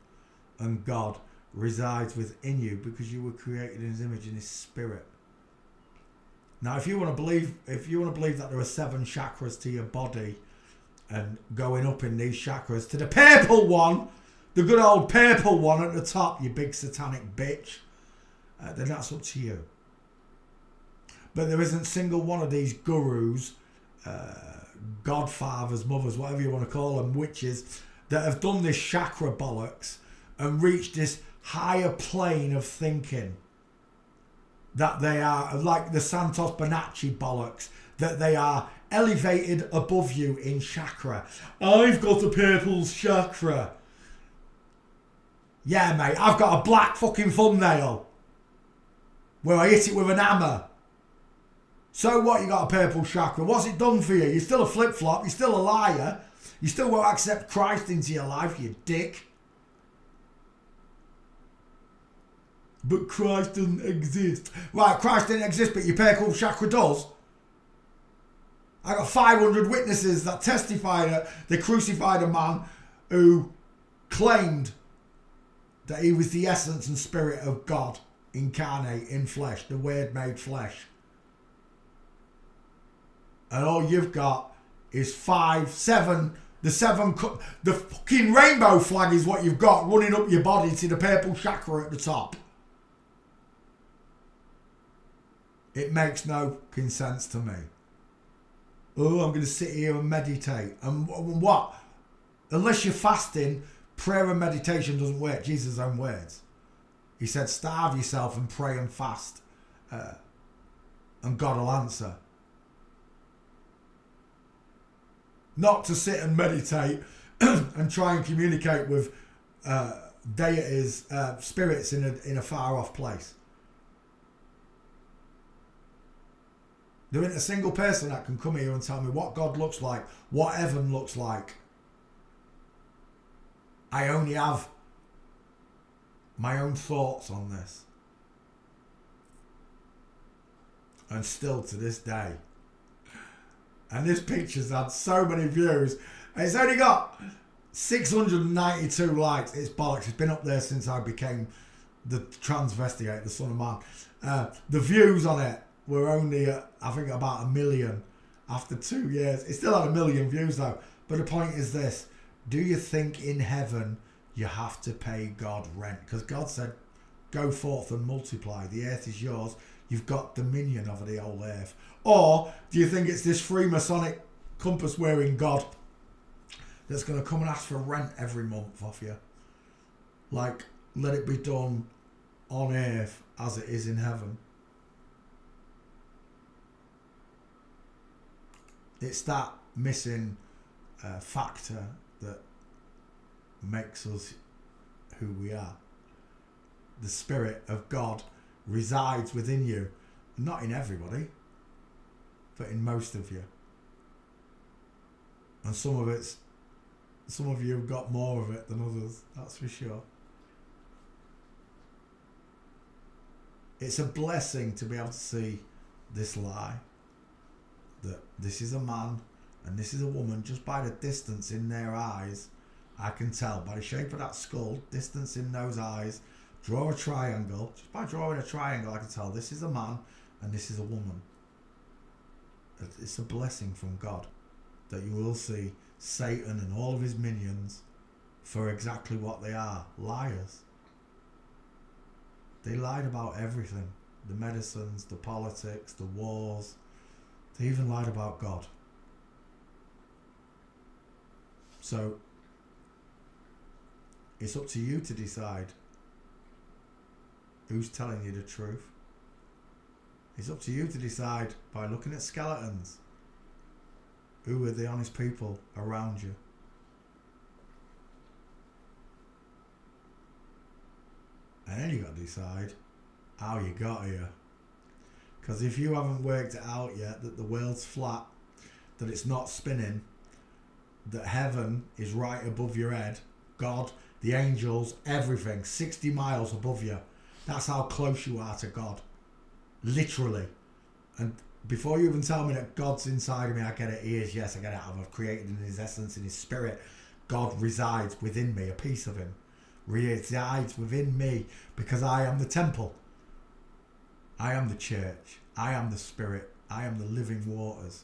and God resides within you because you were created in his image and his spirit. Now, if you want to believe that there are 7 chakras to your body and going up in these chakras to the purple one, the good old purple one at the top, you big satanic bitch, then that's up to you. But there isn't a single one of these gurus, godfathers, mothers, whatever you want to call them, witches, that have done this chakra bollocks and reached this higher plane of thinking. That they are, like the Santos Bonacci bollocks, that they are elevated above you in chakra. I've got a purple chakra. Yeah, mate, I've got a black fucking thumbnail where I hit it with an hammer. So what, you got a purple chakra? What's it done for you? You're still a flip-flop. You're still a liar. You still won't accept Christ into your life, you dick. But Christ doesn't exist. Right, Christ didn't exist, but your purple chakra does. I got 500 witnesses that testified that they crucified a man who claimed that he was the essence and spirit of God incarnate in flesh, the Word made flesh. And all you've got is 5, 7, the fucking rainbow flag is what you've got running up your body to the purple chakra at the top. It makes no fucking sense to me. Oh, I'm going to sit here and meditate. And what? Unless you're fasting, prayer and meditation doesn't work. Jesus' own words. He said, starve yourself and pray and fast. And God will answer. Not to sit and meditate and try and communicate with deities, spirits in a far off place. There isn't a single person that can come here and tell me what God looks like, what heaven looks like. I only have my own thoughts on this. and still to this day. And this picture's had so many views. And it's only got 692 likes. It's bollocks. It's been up there since I became the transvestigate, the son of man. The views on it were only, I think, about 1 million after 2 years. It still had 1 million views though. But the point is this. Do you think in heaven you have to pay God rent? Because God said, go forth and multiply. The earth is yours. You've got dominion over the whole earth. Or do you think it's this Freemasonic compass wearing God that's going to come and ask for rent every month off you? Like, let it be done on earth as it is in heaven. It's that missing factor that makes us who we are. The Spirit of God resides within you, not in everybody, but in most of you. And some of you have got more of it than others, that's for sure. It's a blessing to be able to see this lie, that this is a man and this is a woman. Just by the distance in their eyes, I can tell by the shape of that skull, distance in those eyes. Draw a triangle. Just by drawing a triangle, I can tell this is a man and this is a woman. It's a blessing from God that you will see Satan and all of his minions for exactly what they are, liars. They lied about everything. The medicines, the politics, the wars. They even lied about God. So it's up to you to decide who's telling you the truth. It's up to you to decide by looking at skeletons who are the honest people around you. And then you got to decide how you got here. Because if you haven't worked it out yet, that the world's flat, that it's not spinning, that heaven is right above your head, God, the angels, everything, 60 miles above you. That's how close you are to God. Literally. And before you even tell me that God's inside of me, I get it. He is, yes, I get it. I'm created in his essence, in his spirit. God resides within me, a piece of him resides within me because I am the temple. I am the church. I am the spirit. I am the living waters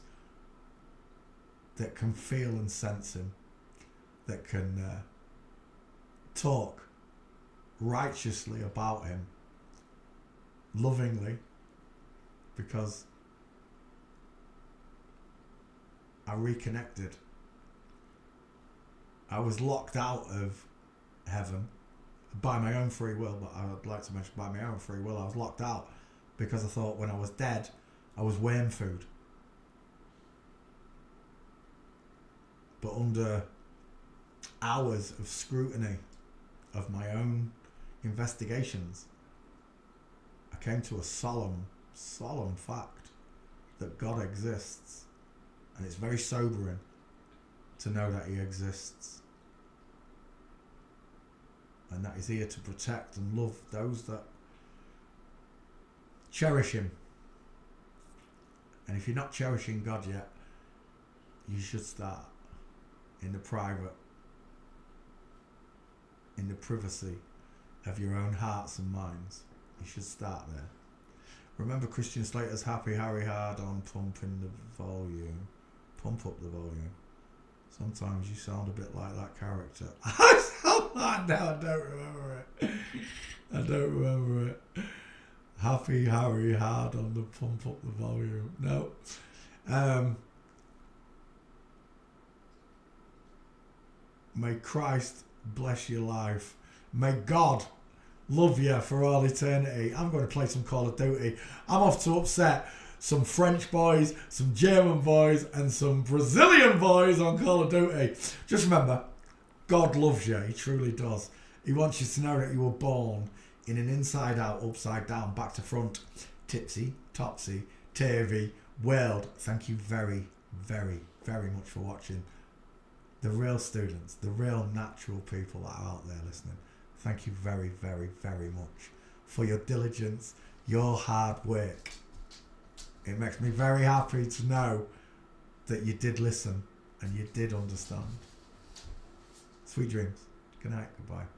that can feel and sense him, that can talk righteously about him, lovingly, because I reconnected. I was locked out of heaven by my own free will, but I would like to mention by my own free will I was locked out because I thought when I was dead I was worm food. But under hours of scrutiny of my own investigations, I came to a solemn fact that God exists, and it's very sobering to know that he exists and that he's here to protect and love those that cherish him. And if you're not cherishing God yet, you should start in the private, in the privacy of your own hearts and minds. You should start there. Remember Christian Slater's Happy Harry Hard on pumping the volume. Pump up the volume. Sometimes you sound a bit like that character. I sound like that. I don't remember it. I don't remember it. Happy Harry Hard on the pump up the volume. No. May Christ bless your life. May God love you for all eternity. I'm going to play some Call of Duty. I'm off to upset some French boys, some German boys, and some Brazilian boys on Call of Duty. Just remember, God loves you. He truly does. He wants you to know that you were born in an inside out, upside down, back to front, tipsy, topsy, turvy world. Thank you very, very, very much for watching. The real students, the real natural people that are out there listening. Thank you very, very, very much for your diligence, your hard work. It makes me very happy to know that you did listen and you did understand. Sweet dreams. Good night. Goodbye.